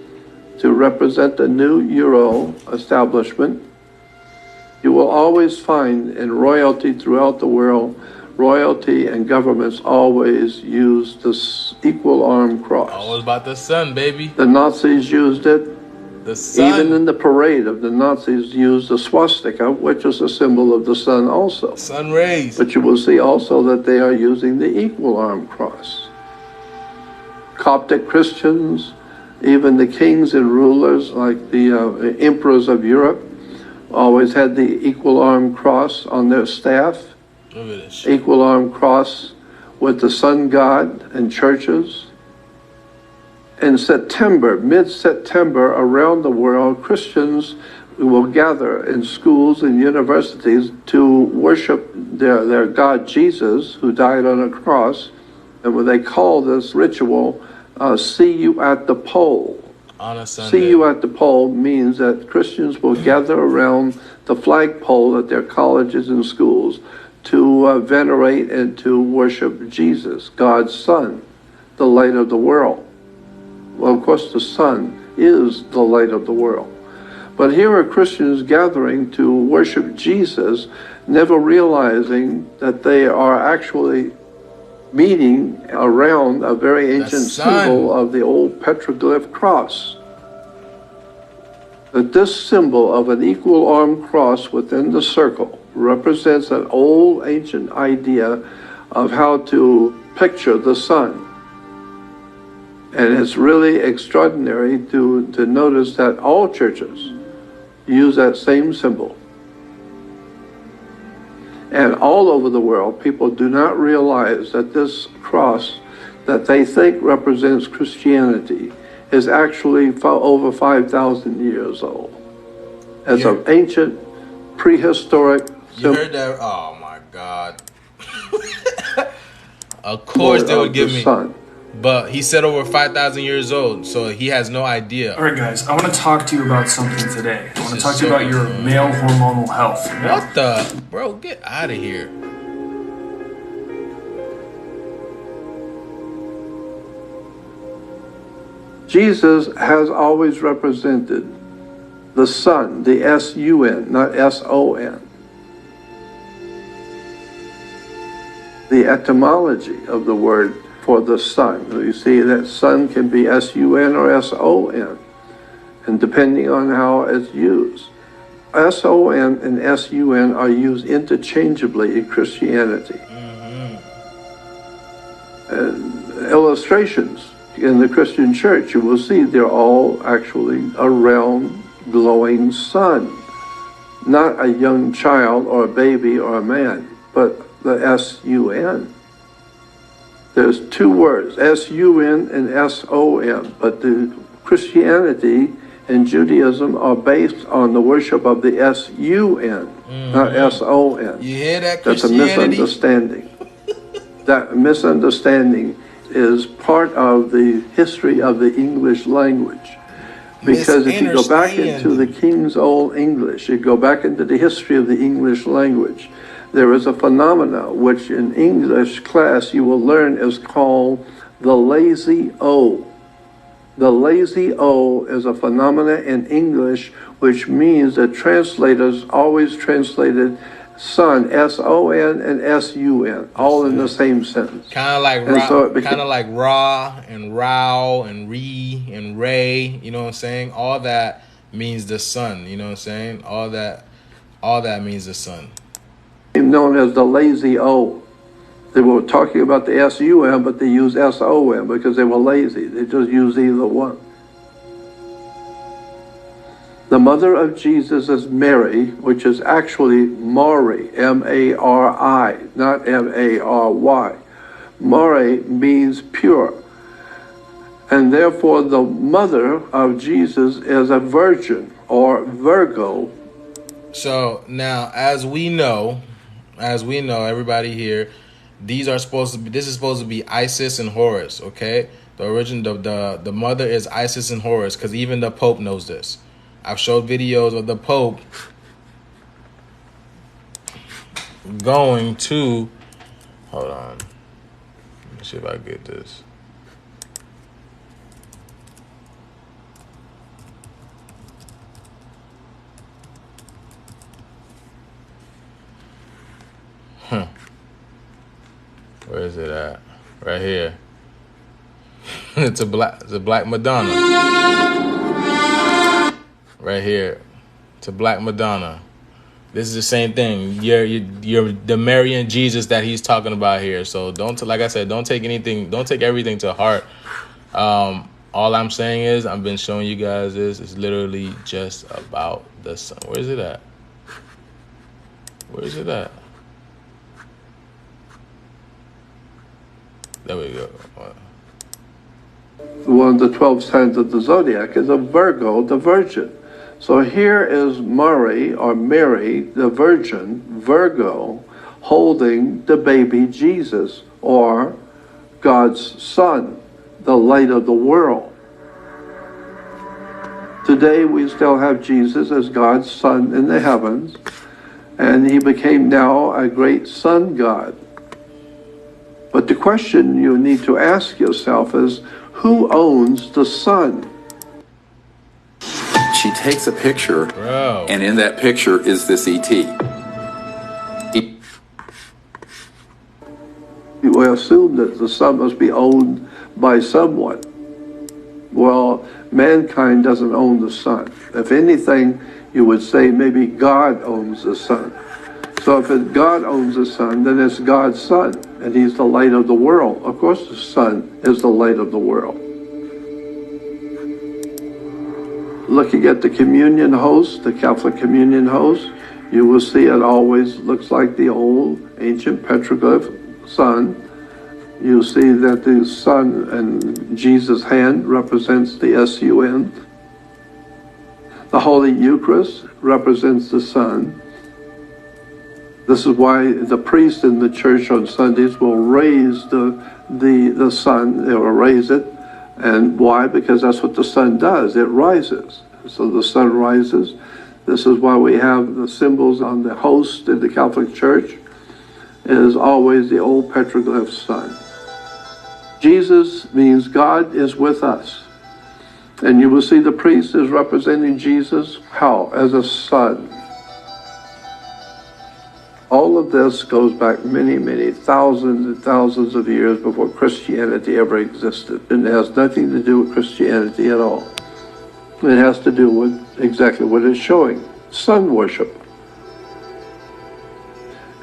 to represent the new Euro establishment. You will always find in royalty throughout the world, royalty and governments always use this equal arm cross. Always about the sun, baby. The Nazis used it. The sun. Even in the parade of the Nazis used the swastika, which is a symbol of the sun also. Sun rays. But you will see also that they are using the equal arm cross. Coptic Christians, even the kings and rulers like the emperors of Europe, always had the equal arm cross on their staff. Look at this shit. Equal arm cross with the sun god in churches. In September, mid-September, around the world, Christians will gather in schools and universities to worship their God Jesus, who died on a cross. And what they call this ritual, see you at the pole. On a Sunday. See you at the pole means that Christians will gather around the flagpole at their colleges and schools to venerate and to worship Jesus, God's Son, the light of the world. Well, of course, the sun is the light of the world. But here are Christians gathering to worship Jesus, never realizing that they are actually meeting around a very ancient symbol of the old petroglyph cross. That this symbol of an equal arm cross within the circle represents an old ancient idea of how to picture the sun. And it's really extraordinary to notice that all churches use that same symbol. And all over the world, people do not realize that this cross that they think represents Christianity is actually over 5,000 years old. It's an ancient prehistoric You heard that? Oh my God. Of course they would give me. sun. But he said over 5,000 years old, so he has no idea. All right, guys, I want to talk to you about something today. I want to This talk is to you so about your male hormonal health. What the? Bro, get out of here. Jesus has always represented the sun, the S-U-N, not S-O-N. The etymology of the word for the sun. You see that sun can be S-U-N or S-O-N, and depending on how it's used. S-O-N and S-U-N are used interchangeably in Christianity. Illustrations in the Christian church, you will see they're all actually a round, glowing sun. Not a young child or a baby or a man, but the S-U-N. There's two words, S-U-N and S-O-N, but the Christianity and Judaism are based on the worship of the S-U-N, not S-O-N. You hear that, That's a Christianity? misunderstanding. That misunderstanding is part of the history of the English language. Because if you go back into the King's Old English, you go back into the history of the English language, there is a phenomena which in English class you will learn is called the lazy O. The lazy O is a phenomena in English which means that translators always translated sun, S-O-N and S-U-N, all in the same sentence. Kind of like raw and row and re and ray, you know what I'm saying? All that means the sun, you know what I'm saying? All that means the sun. Known as the lazy O. They were talking about the S-U-N, but they used S-O-N because they were lazy. They just used either one. The mother of Jesus is Mary, which is actually Mari, M-A-R-I, not M-A-R-Y. Mari means pure. And therefore the mother of Jesus is a virgin or Virgo. So now, as we know, everybody here, this is supposed to be Isis and Horus, okay? The mother is Isis and Horus, because even the Pope knows this. I've showed videos of the Pope going to, hold on, let me see if I get this. Where is it at? Right here. It's a black Madonna. Right here. It's a black Madonna. This is the same thing. You're the Mary and Jesus that he's talking about here. So like I said, don't take everything to heart. All I'm saying is I've been showing you guys this. It's literally just about the sun. Where is it at? Where is it at? There we go. One of the 12 signs of the zodiac is a Virgo, the virgin. So here is Mary, the virgin, Virgo, holding the baby Jesus, or God's son, the light of the world. Today we still have Jesus as God's son in the heavens, and he became now a great sun god. But the question you need to ask yourself is, who owns the sun? She takes a picture, Bro. And in that picture is this ET. We assume that the sun must be owned by someone. Well, mankind doesn't own the sun. If anything, you would say maybe God owns the sun. So if God owns the sun, then it's God's son, and he's the light of the world. Of course the sun is the light of the world. Looking at the communion host, the Catholic communion host, you will see it always looks like the old ancient petroglyph sun. You'll see that the sun and Jesus' hand represents the S-U-N. The Holy Eucharist represents the sun. This is why the priest in the church on Sundays will raise the sun, they will raise it. And why? Because that's what the sun does, it rises. So the sun rises. This is why we have the symbols on the host in the Catholic Church. It is always the old petroglyph sun. Jesus means God is with us. And you will see the priest is representing Jesus. How? As a sun. All of this goes back many, many thousands and thousands of years before Christianity ever existed. And it has nothing to do with Christianity at all. It has to do with exactly what it's showing, sun worship.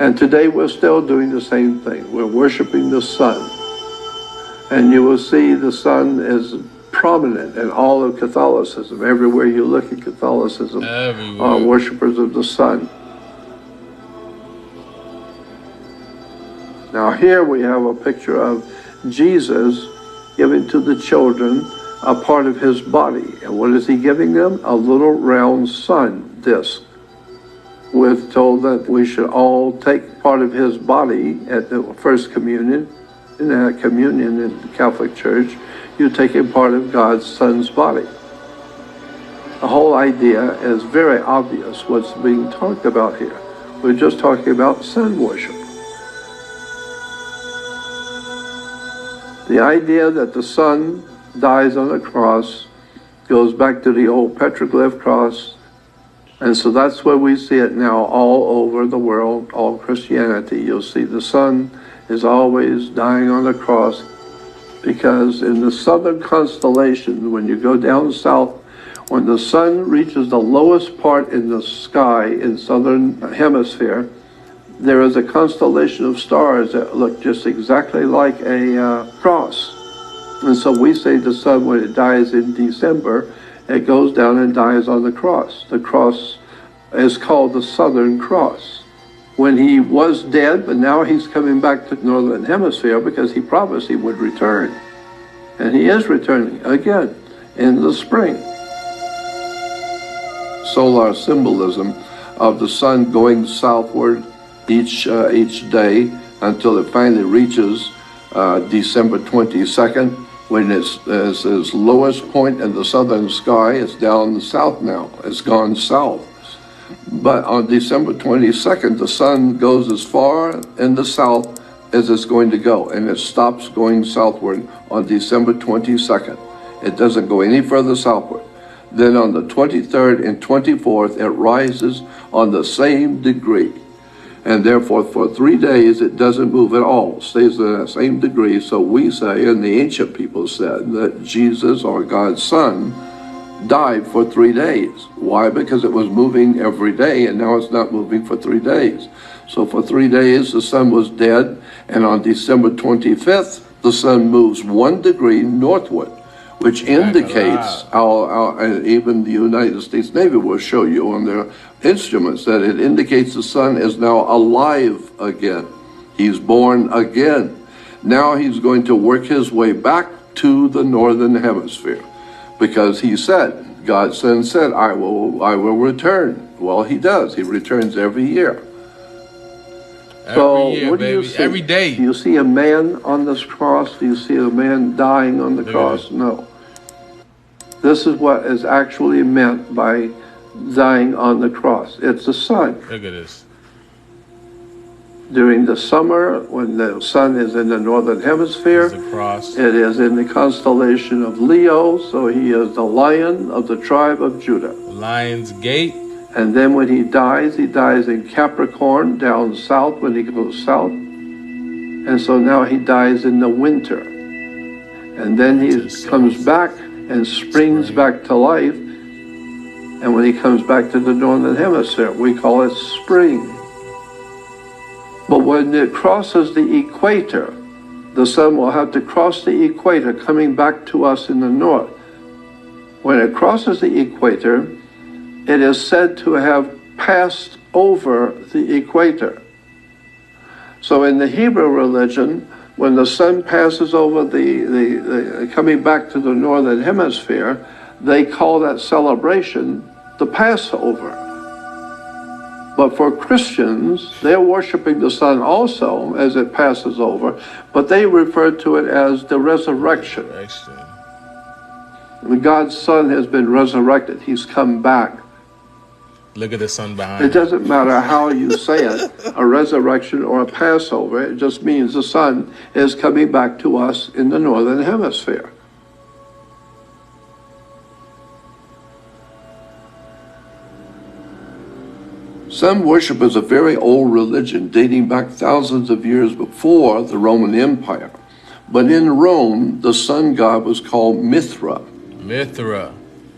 And today we're still doing the same thing. We're worshiping the sun. And you will see the sun is prominent in all of Catholicism. Everywhere you look at Catholicism are worshipers of the sun. Now here we have a picture of Jesus giving to the children a part of his body. And what is he giving them? A little round sun disc. We're told that we should all take part of his body at the first communion. In that communion in the Catholic Church, you're taking part of God's Son's body. The whole idea is very obvious what's being talked about here. We're just talking about sun worship. The idea that the Son dies on the cross goes back to the old petroglyph cross, and so that's where we see it now all over the world, all Christianity. You'll see the Son is always dying on the cross, because in the southern constellation, when you go down south, when the sun reaches the lowest part in the sky in southern hemisphere, there is a constellation of stars that look just exactly like a cross. And so we say the sun, when it dies in December, it goes down and dies on the cross. The cross is called the Southern Cross. When he was dead, but now he's coming back to the northern hemisphere because he promised he would return. And he is returning again in the spring. Solar symbolism of the sun going southward each day until it finally reaches December 22nd, when it's its lowest point in the southern sky. It's down south now. It's gone south. But on December 22nd, the sun goes as far in the south as it's going to go, and it stops going southward on December 22nd. It doesn't go any further southward. Then on the 23rd and 24th, it rises on the same degree. And therefore, for 3 days, it doesn't move at all, stays at that same degree. So we say, and the ancient people said, that Jesus, or God's Son, died for 3 days. Why? Because it was moving every day, and now it's not moving for 3 days. So for 3 days, the sun was dead, and on December 25th, the sun moves 1 degree northward, which indicates, and even the United States Navy will show you on their instruments, that it indicates the sun is now alive again. He's born again. Now he's going to work his way back to the northern hemisphere, because he said, God's Son said, I will return. Well, he does. He returns every year. Every year, what baby. do you see? Every day. Do you see a man on this cross? Do you see a man dying on the cross? No. This is what is actually meant by dying on the cross. It's the sun. Look at this. During the summer, when the sun is in the northern hemisphere, There's a cross. it is in the constellation of Leo, so he is the lion of the tribe of Judah. Lion's Gate. And then when he dies in Capricorn, down south, when he goes south. And so now he dies in the winter. And then he comes back and springs back to life. And when he comes back to the northern hemisphere, we call it spring. But when it crosses the equator, the sun will have to cross the equator, coming back to us in the north. When it crosses the equator, it is said to have passed over the equator. So in the Hebrew religion, when the sun passes over the coming back to the northern hemisphere, they call that celebration the Passover. But for Christians, they're worshiping the sun also as it passes over, but they refer to it as the resurrection. God's son has been resurrected. He's come back. Look at the sun behind. It doesn't matter how you say it, a resurrection or a Passover. It just means the sun is coming back to us in the northern hemisphere. Sun worship is a very old religion dating back thousands of years before the Roman Empire. But in Rome, the sun god was called Mithra.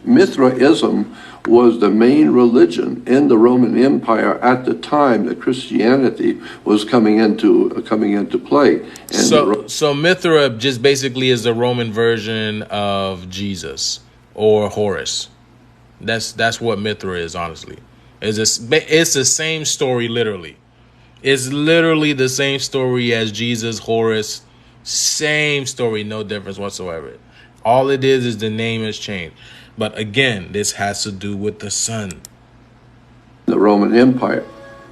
Mithraism was the main religion in the Roman Empire at the time that Christianity was coming into play. And so Mithra just basically is the Roman version of Jesus or Horus. That's what Mithra is, honestly. It's the same story, literally. It's literally the same story as Jesus, Horus. Same story, no difference whatsoever. All it is the name has changed. But again, this has to do with the sun. The Roman Empire.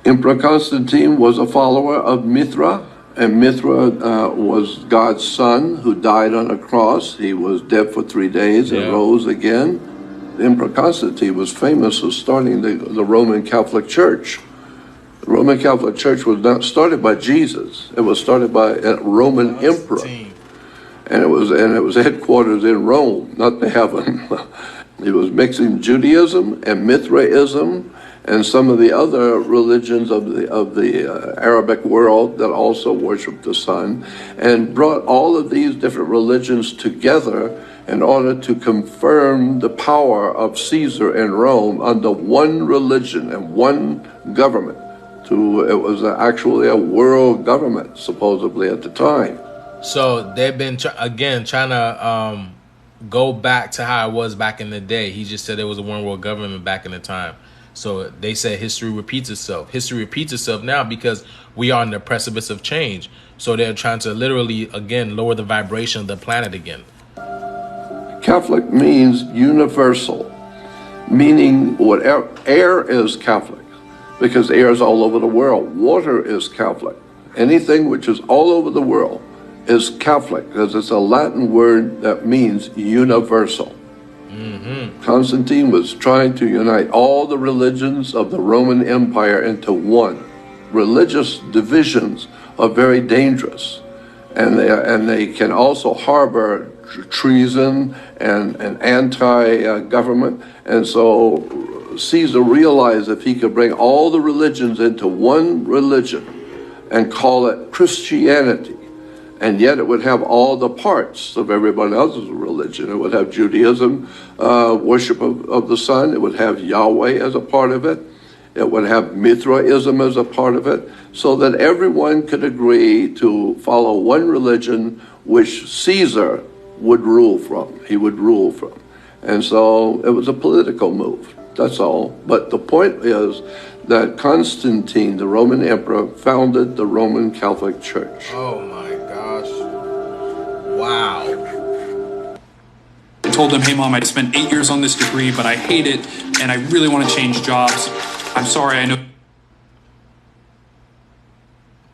Emperor Constantine was a follower of Mithra, and Mithra was God's son who died on a cross. He was dead for 3 days and rose again. Emperor Constantine was famous for starting the Roman Catholic Church. The Roman Catholic Church was not started by Jesus. It was started by a Roman emperor. And it was headquarters in Rome, not the heaven. It was mixing Judaism and Mithraism and some of the other religions of the Arabic world that also worshiped the sun, and brought all of these different religions together in order to confirm the power of Caesar in Rome under one religion and one government. It was actually a world government, supposedly, at the time. So they've been, trying to go back to how it was back in the day. He just said it was a one world government back in the time. So they said history repeats itself. History repeats itself now because we are on the precipice of change. So they're trying to literally, again, lower the vibration of the planet again. Catholic means universal, meaning whatever air is Catholic, because air is all over the world. Water is Catholic. Anything which is all over the world is Catholic, because it's a Latin word that means universal. Constantine was trying to unite all the religions of the Roman Empire into one. Religious divisions are very dangerous, and they can also harbor treason and anti-government. And so Caesar realized if he could bring all the religions into one religion and call it Christianity, and yet it would have all the parts of everybody else's religion. It would have Judaism, worship of the sun. It would have Yahweh as a part of it. It would have Mithraism as a part of it, so that everyone could agree to follow one religion which Caesar would rule from. He would rule from. And so it was a political move. That's all. But the point is that Constantine, the Roman emperor, founded the Roman Catholic Church. Oh my gosh. Wow. I told him, hey mom, I spent 8 years on this degree, but I hate it and I really want to change jobs. I'm sorry, I know.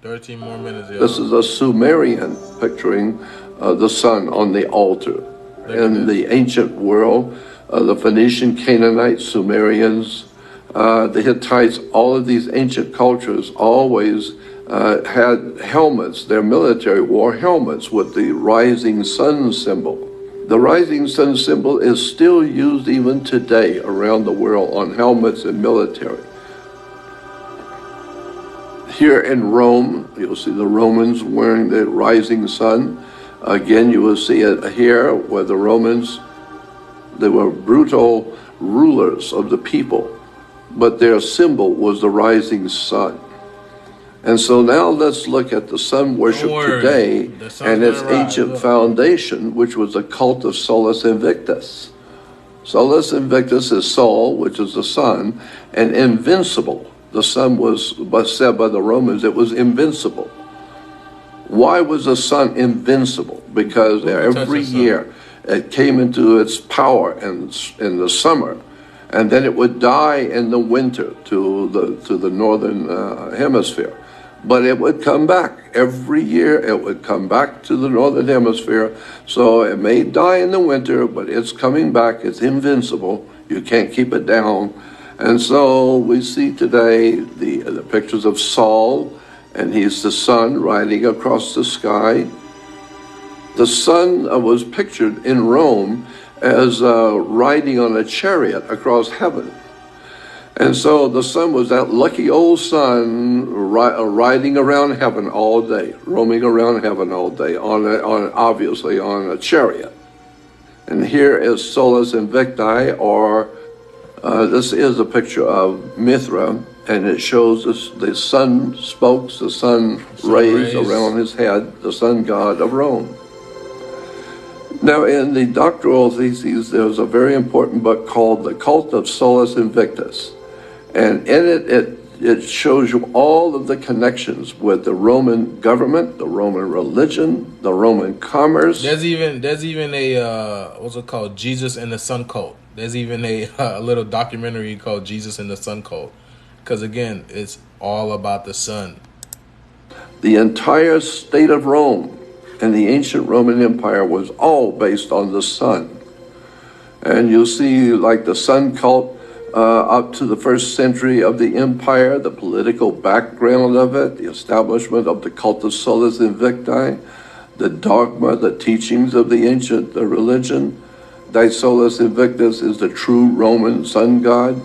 13 more minutes. Yeah. This is a Sumerian picturing the sun on the altar. In the ancient world, the Phoenician, Canaanites, Sumerians, the Hittites, all of these ancient cultures always had helmets. Their military wore helmets with the rising sun symbol. The rising sun symbol is still used even today around the world on helmets and military. Here in Rome, you'll see the Romans wearing the rising sun. Again, you will see it here where the Romans, they were brutal rulers of the people, but their symbol was the rising sun. And so now let's look at the sun worship today and its ancient foundation, which was the cult of Solus Invictus. Solus Invictus is Sol, which is the sun, and invincible. The sun was said by the Romans, it was invincible. Why was the sun invincible? Because every year it came into its power in the summer, and then it would die in the winter to the northern hemisphere. But it would come back. Every year it would come back to the northern hemisphere. So it may die in the winter, but it's coming back. It's invincible. You can't keep it down. And so we see today the pictures of Saul, and he's the sun riding across the sky. The sun was pictured in Rome as riding on a chariot across heaven. And so the sun was that lucky old sun riding around heaven all day, roaming around heaven all day, obviously on a chariot. And here is Solus Invicti, or this is a picture of Mithra, and it shows us the sun spokes, the sun rays around his head, the sun god of Rome. Now, in the doctoral theses, there's a very important book called The Cult of Solus Invictus. And in it shows you all of the connections with the Roman government, the Roman religion, the Roman commerce. There's even a what's it called? Jesus and the Sun Cult. There's even a little documentary called Jesus and the Sun Cult. Because again, it's all about the sun. The entire state of Rome and the ancient Roman Empire was all based on the sun. And you'll see like the sun cult up to the 1st century of the empire, the political background of it, the establishment of the cult of Solus Invicti, the dogma, the teachings of the ancient religion. Thy Solus Invictus is the true Roman sun god.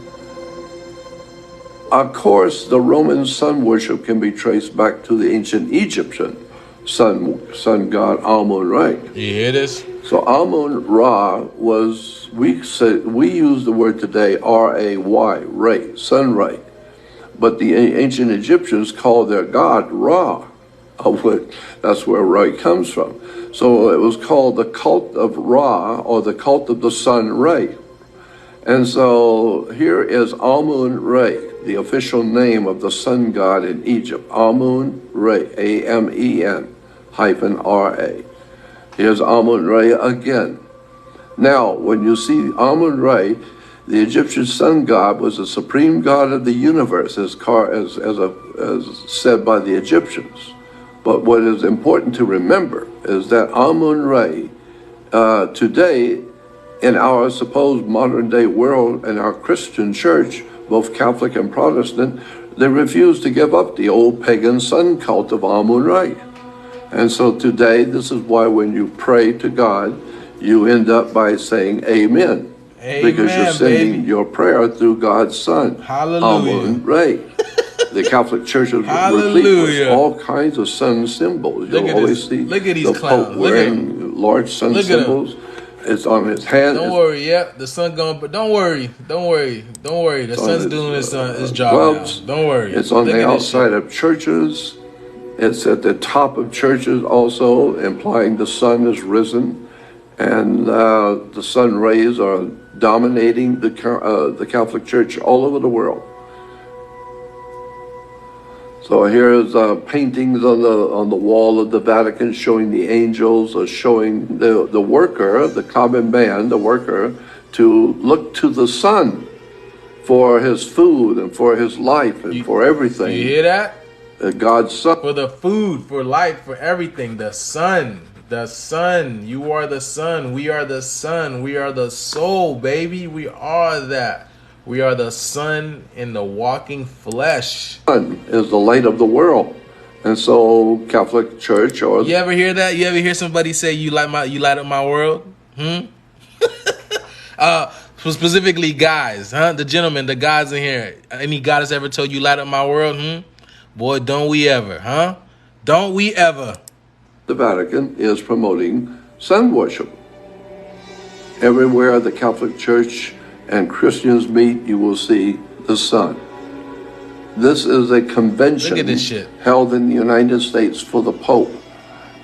Of course, the Roman sun worship can be traced back to the ancient Egyptian sun god Amun-Ra. You hear this? So Amun-Ra was, we use the word today R-A-Y, ray, sun ray. But the ancient Egyptians called their god Ra. That's where Ra comes from. So it was called the cult of Ra, or the cult of the sun ray. And so here is Amun-Ra, the official name of the sun god in Egypt. Amun-Ra, A-M-E-N hyphen R-A. Here's Amun-Ra again. Now, when you see Amun-Ra, the Egyptian sun god was the supreme god of the universe, as said by the Egyptians. But what is important to remember is that Amun-Ra, today, in our supposed modern day world, in our Christian church, both Catholic and Protestant, they refuse to give up the old pagan sun cult of Amun-Ra. And so today, this is why when you pray to God, you end up by saying amen. Because you're sending your prayer through God's Son, Amun-Ra. The Catholic Church is replete with all kinds of sun symbols. You'll always see the Pope wearing large sun symbols. It's on his hand. Don't worry, the sun going, but don't worry. The sun's doing his job gloves. now. Don't worry. It's on the outside of churches. It's at the top of churches also, implying the sun is risen. And the sun rays are dominating the Catholic Church all over the world. So here's paintings on the wall of the Vatican showing the angels, showing the worker, the common man, the worker, to look to the sun for his food and for his life and for everything. You hear that? God's Son. For the food, for life, for everything. The sun. The sun. You are the sun. We are the sun. We are the soul, baby. We are that. We are the sun in the walking flesh. Sun is the light of the world. And so Catholic Church or... You ever hear that? You ever hear somebody say, you light up my world? Specifically guys, the gentlemen, the guys in here. Any guy that's ever told you light up my world? Boy, don't we ever, Don't we ever. The Vatican is promoting sun worship. Everywhere the Catholic Church and Christians meet, you will see the sun. This is a convention Look at this shit. held in the United States for the Pope,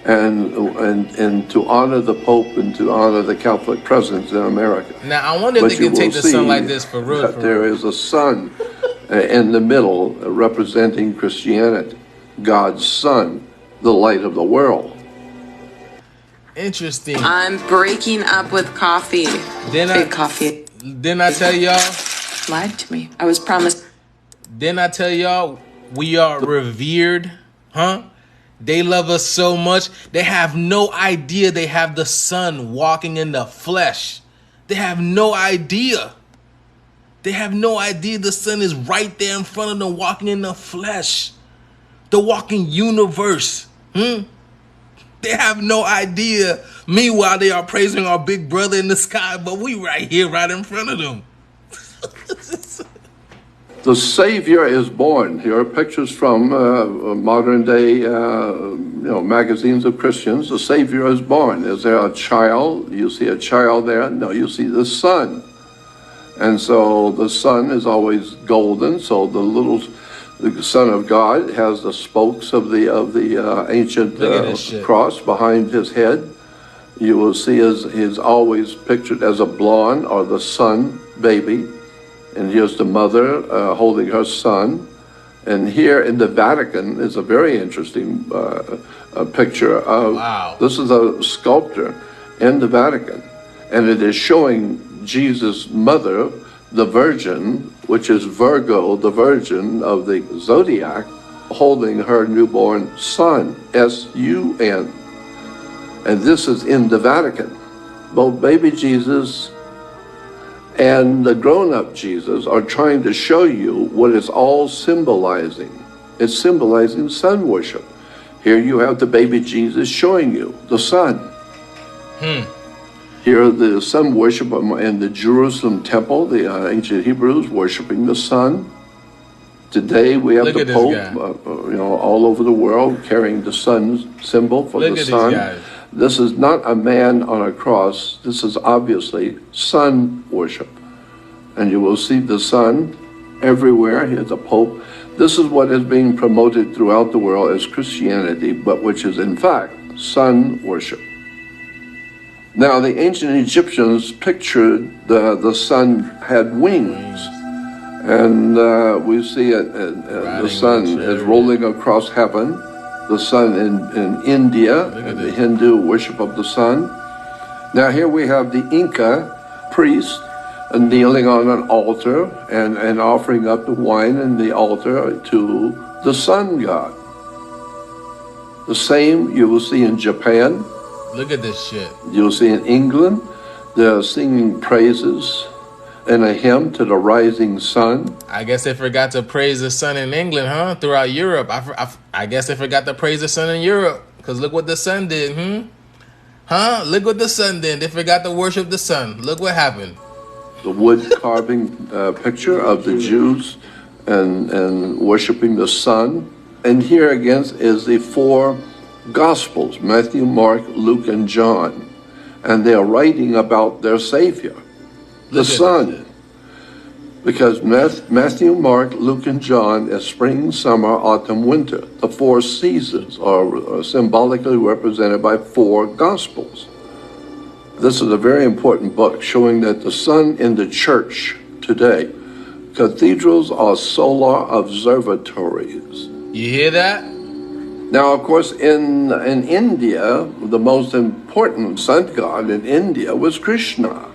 and to honor the Pope and to honor the Catholic presence in America. Now, I wonder if they can take the sun like this for real. There is a sun in the middle representing Christianity, God's Son, the light of the world. Interesting. I'm breaking up with coffee. Big coffee. Didn't I tell y'all? lied to me. I was promised. Didn't I tell y'all we are revered? Huh? They love us so much. They have no idea they have the Son walking in the flesh. They have no idea. They have no idea the Son is right there in front of them walking in the flesh. The walking universe. They have no idea. Meanwhile, they are praising our big brother in the sky, but we right here, right in front of them. The Savior is born. Here are pictures from modern day magazines of Christians. The Savior is born. Is there a child? You see a child there? No, you see the Son. And so the Son is always golden. So the Son of God has the spokes of the ancient cross behind his head. You will see he's always pictured as a blonde or the Son baby. And here's the mother holding her son. And here in the Vatican is a very interesting picture of, wow. This is a sculpture in the Vatican. And it is showing Jesus' mother, the Virgin, which is Virgo, the Virgin of the Zodiac, holding her newborn son, S-U-N. And this is in the Vatican. Both baby Jesus and the grown-up Jesus are trying to show you what it's all symbolizing. It's symbolizing sun worship. Here you have the baby Jesus showing you the sun. Here the sun worship in the Jerusalem temple, the ancient Hebrews worshiping the sun. Today we have the Pope, all over the world carrying the sun's symbol for the sun. This is not a man on a cross. This is obviously sun worship. And you will see the sun everywhere. Here's the Pope. This is what is being promoted throughout the world as Christianity, but which is in fact sun worship. Now, the ancient Egyptians pictured the sun had wings. And we see it, the sun is rolling across heaven. The sun in India, the Hindu worship of the sun. Now here we have the Inca priest kneeling on an altar and offering up the wine in the altar to the sun god. The same you will see in Japan. Look at this shit. You'll see in England, they're singing praises and a hymn to the rising sun. I guess they forgot to praise the sun in England, huh? Throughout Europe. I guess they forgot to praise the sun in Europe. Because look what the sun did, Huh? Look what the sun did. They forgot to worship the sun. Look what happened. The wood carving picture of the Jews and worshiping the sun. And here again is the four Gospels, Matthew, Mark, Luke, and John. And they are writing about their Savior, the sun. Because Matthew, Mark, Luke, and John is spring, summer, autumn, winter. The four seasons are symbolically represented by four Gospels. This is a very important book showing that the sun in the church today, cathedrals are solar observatories. You hear that? Now, of course, in India, the most important sun god in India was Krishna.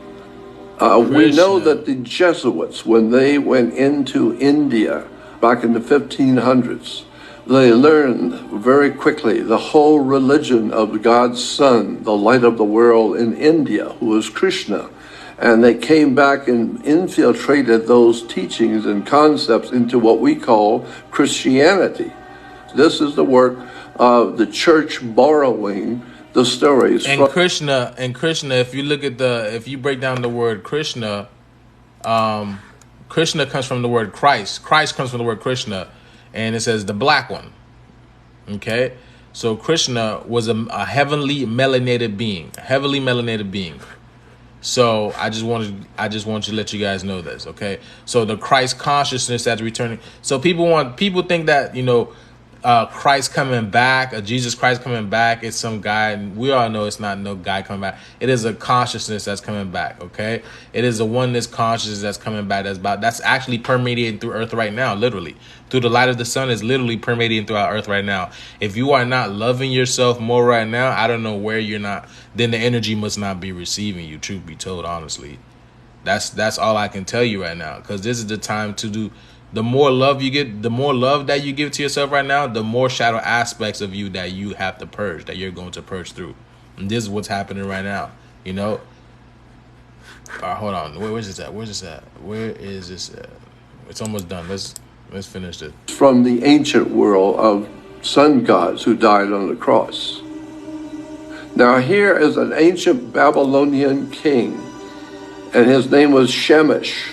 We know that the Jesuits, when they went into India back in the 1500s, they learned very quickly the whole religion of God's Son, the light of the world in India, who is Krishna. And they came back and infiltrated those teachings and concepts into what we call Christianity. This is the work of the church borrowing the stories. And Krishna, if you break down the word Krishna, Krishna comes from the word Christ. Christ comes from the word Krishna, and it says the black one. Okay, so Krishna was a heavenly melanated being. So I just want to let you guys know this. Okay, so the Christ consciousness that's returning. So people think that Christ coming back, Jesus Christ coming back, it's some guy, and we all know it's not no guy coming back. It is a consciousness that's coming back, okay? It is a oneness consciousness that's coming back, that's actually permeating through Earth right now, literally. Through the light of the sun is literally permeating throughout Earth right now. If you are not loving yourself more right now, I don't know where you're not, then the energy must not be receiving you, truth be told, honestly. That's all I can tell you right now, because this is the time to do. The more love you get, the more love that you give to yourself right now, the more shadow aspects of you that you have to purge, that you're going to purge through. And this is what's happening right now. You know. Hold on. Where's this at? Where is this at? It's almost done. Let's finish it. From the ancient world of sun gods who died on the cross. Now here is an ancient Babylonian king, and his name was Shemesh.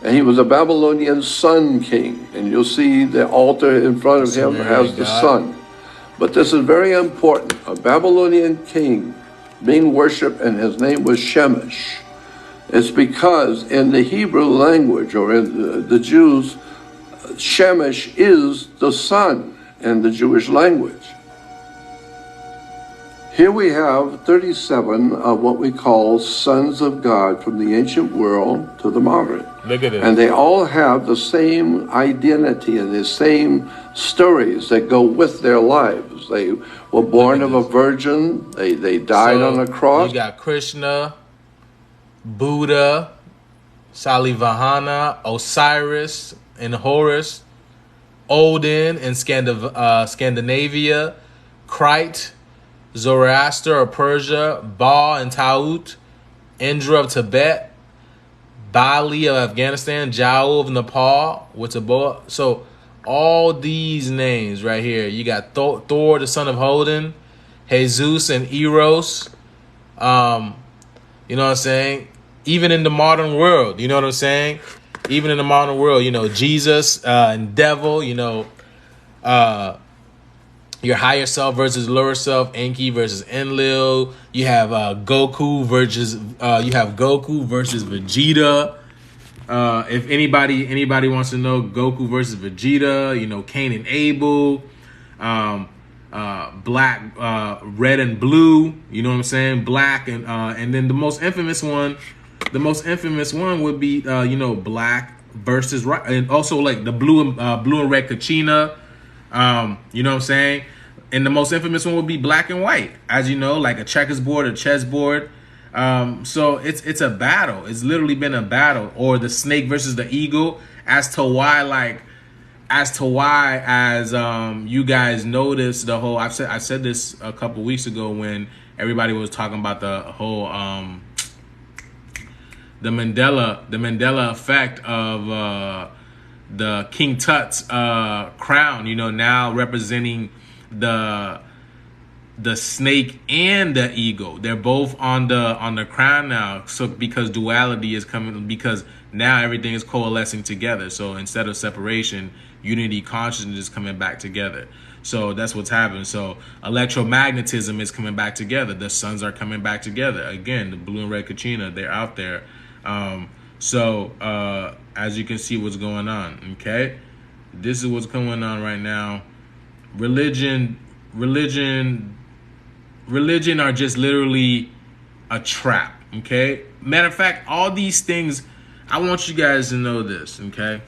And he was a Babylonian sun king. And you'll see the altar in front of him has the sun. But this is very important. A Babylonian king being worshipped, and his name was Shemesh. It's because in the Hebrew language, or in the Jews, Shemesh is the sun in the Jewish language. Here we have 37 of what we call sons of God from the ancient world to the modern. Look at it. And they all have the same identity and the same stories that go with their lives. They were born of a virgin. They died on a cross. You got Krishna, Buddha, Salivahana, Osiris and Horus, Odin in Scandinavia, Crite, Zoroaster of Persia, Baal and Taut, Indra of Tibet, Bali of Afghanistan, Jao of Nepal, Witabo. So all these names right here, you got Thor, the son of Odin, Jesus and Eros. You know what I'm saying? Even in the modern world, you know what I'm saying? Even in the modern world, you know, Jesus and devil, you know, your higher self versus lower self, Enki versus Enlil. You have Goku versus Vegeta. If anybody wants to know Goku versus Vegeta, you know, Cain and Abel, black, red and blue. You know what I'm saying? Black and then the most infamous one would be you know, black versus right, and also like the blue and red Kachina. You know what I'm saying? And the most infamous one would be black and white, as you know, like a checkerboard or chessboard. So it's a battle. It's literally been a battle. Or the snake versus the eagle, as to why you guys noticed the whole. I said this a couple weeks ago when everybody was talking about the whole the Mandela effect of the King Tut's crown, you know, now representing the snake and the eagle. They're both on the crown now. So because duality is coming, because now everything is coalescing together. So instead of separation, unity consciousness is coming back together. So that's what's happening. So electromagnetism is coming back together. The suns are coming back together. Again, the blue and red Kachina, they're out there. As you can see what's going on, okay? This is what's going on right now. Religion are just literally a trap, okay? Matter of fact, all these things, I want you guys to know this, okay?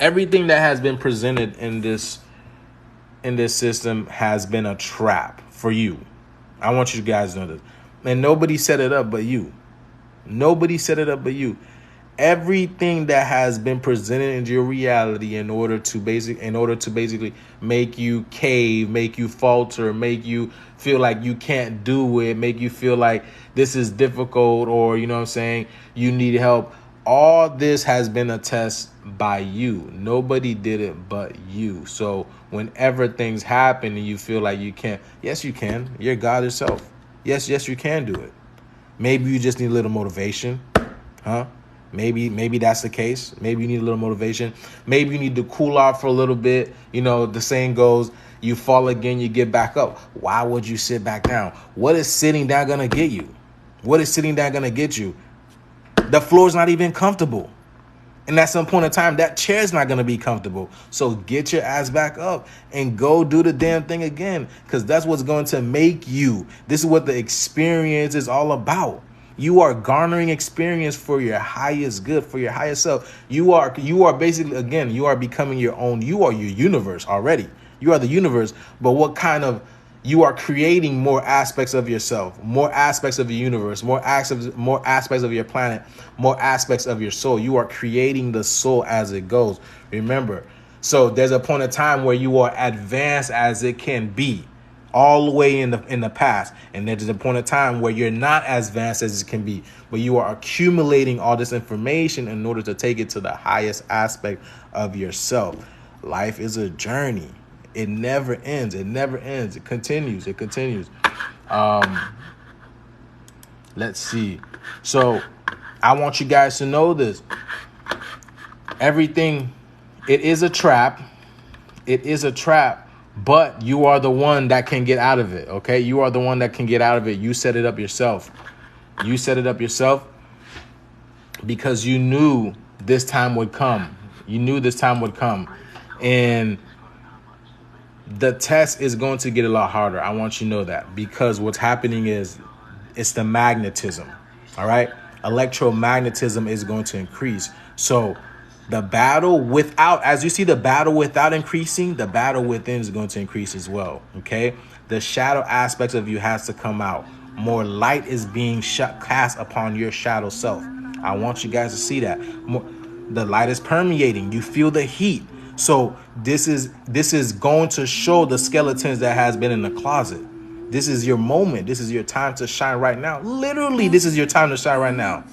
Everything that has been presented in this system has been a trap for you. I want you guys to know this. And nobody set it up but you. Nobody set it up but you. Everything that has been presented into your reality in order to basically make you cave, make you falter, make you feel like you can't do it, make you feel like this is difficult, or, you know what I'm saying, you need help. All this has been a test by you. Nobody did it but you. So whenever things happen and you feel like you can't, yes, you can. You're God yourself. Yes, you can do it. Maybe you just need a little motivation, huh? Maybe that's the case. Maybe you need a little motivation. Maybe you need to cool off for a little bit. You know, the saying goes, you fall again, you get back up. Why would you sit back down? What is sitting down going to get you? What is sitting down going to get you? The floor's not even comfortable. And at some point in time, that chair's not going to be comfortable. So get your ass back up and go do the damn thing again, because that's what's going to make you. This is what the experience is all about. You are garnering experience for your highest good, for your highest self. You are basically, again, you are becoming your own. You are your universe already. You are the universe. But what kind of you are creating more aspects of yourself, more aspects of the universe, more aspects of your planet, more aspects of your soul. You are creating the soul as it goes. Remember, so there's a point of time where you are advanced as it can be, all the way in the past, and there's a point of time where you're not as advanced as it can be, but you are accumulating all this information in order to take it to the highest aspect of yourself. Life is a journey. It never ends. It never ends. It continues. It continues. Let's see. So I want you guys to know this. Everything, it is a trap. It is a trap, but you are the one that can get out of it. Okay. You are the one that can get out of it. You set it up yourself. You set it up yourself because you knew this time would come. You knew this time would come. And the test is going to get a lot harder. I want you to know that, because what's happening is it's the magnetism. All right. Electromagnetism is going to increase. So the battle without, as you see the battle without increasing, the battle within is going to increase as well. Okay. The shadow aspects of you has to come out. More light is being cast upon your shadow self. I want you guys to see that. The light is permeating. You feel the heat. So this is going to show the skeletons that has been in the closet. This is your moment. This is your time to shine right now. Literally, this is your time to shine right now.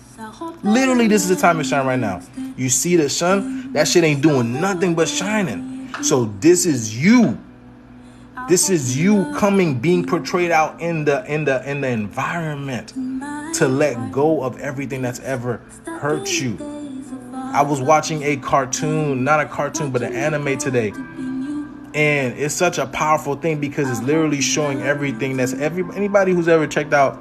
Literally, this is the time to shine right now. You see the sun? That shit ain't doing nothing but shining. So this is you. This is you coming, being portrayed out in the environment to let go of everything that's ever hurt you. I was watching a cartoon, not a cartoon, but an anime today. And it's such a powerful thing because it's literally showing everything that's anybody who's ever checked out,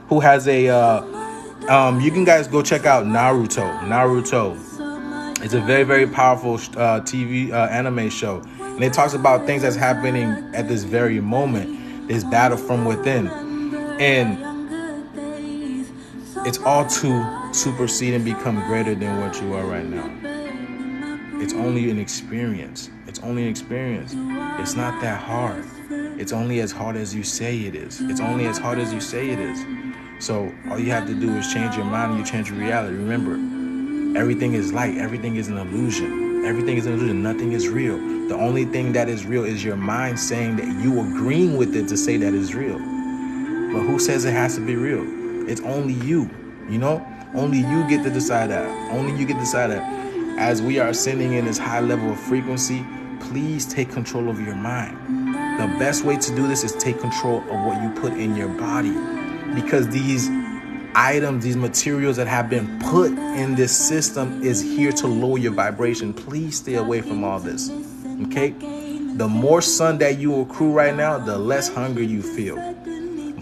who has a, you can guys go check out Naruto. Naruto. It's a very, very powerful TV anime show. And it talks about things that's happening at this very moment, this battle from within. And it's all to supersede and become greater than what you are right now. It's only an experience. It's only an experience. It's not that hard. It's only as hard as you say it is. It's only as hard as you say it is. So all you have to do is change your mind and you change your reality. Remember, everything is light. Everything is an illusion. Everything is an illusion. Nothing is real. The only thing that is real is your mind saying that you agreeing with it to say that it's real. But who says it has to be real? It's only you, you know? Only you get to decide that. Only you get to decide that. As we are ascending in this high level of frequency, please take control of your mind. The best way to do this is take control of what you put in your body. Because these items, these materials that have been put in this system is here to lower your vibration. Please stay away from all this. Okay? The more sun that you accrue right now, the less hunger you feel.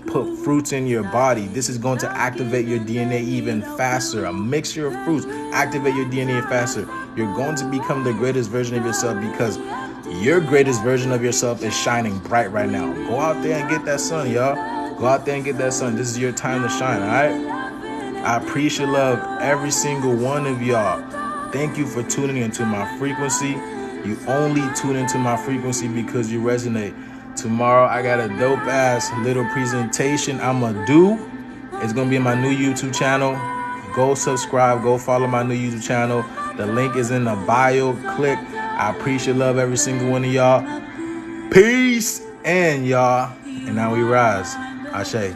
Put fruits in your body. This is going to activate your DNA even faster. A mixture of fruits activate your DNA faster. You're going to become the greatest version of yourself because your greatest version of yourself is shining bright right now. Go out there and get that sun, y'all. Go out there and get that sun. This is your time to shine, all right? I appreciate love every single one of y'all. Thank you for tuning into my frequency. You only tune into my frequency because you resonate. Tomorrow, I got a dope-ass little presentation I'm going to do. It's going to be in my new YouTube channel. Go subscribe. Go follow my new YouTube channel. The link is in the bio. Click. I appreciate love every single one of y'all. Peace and y'all. And now we rise. Ashe.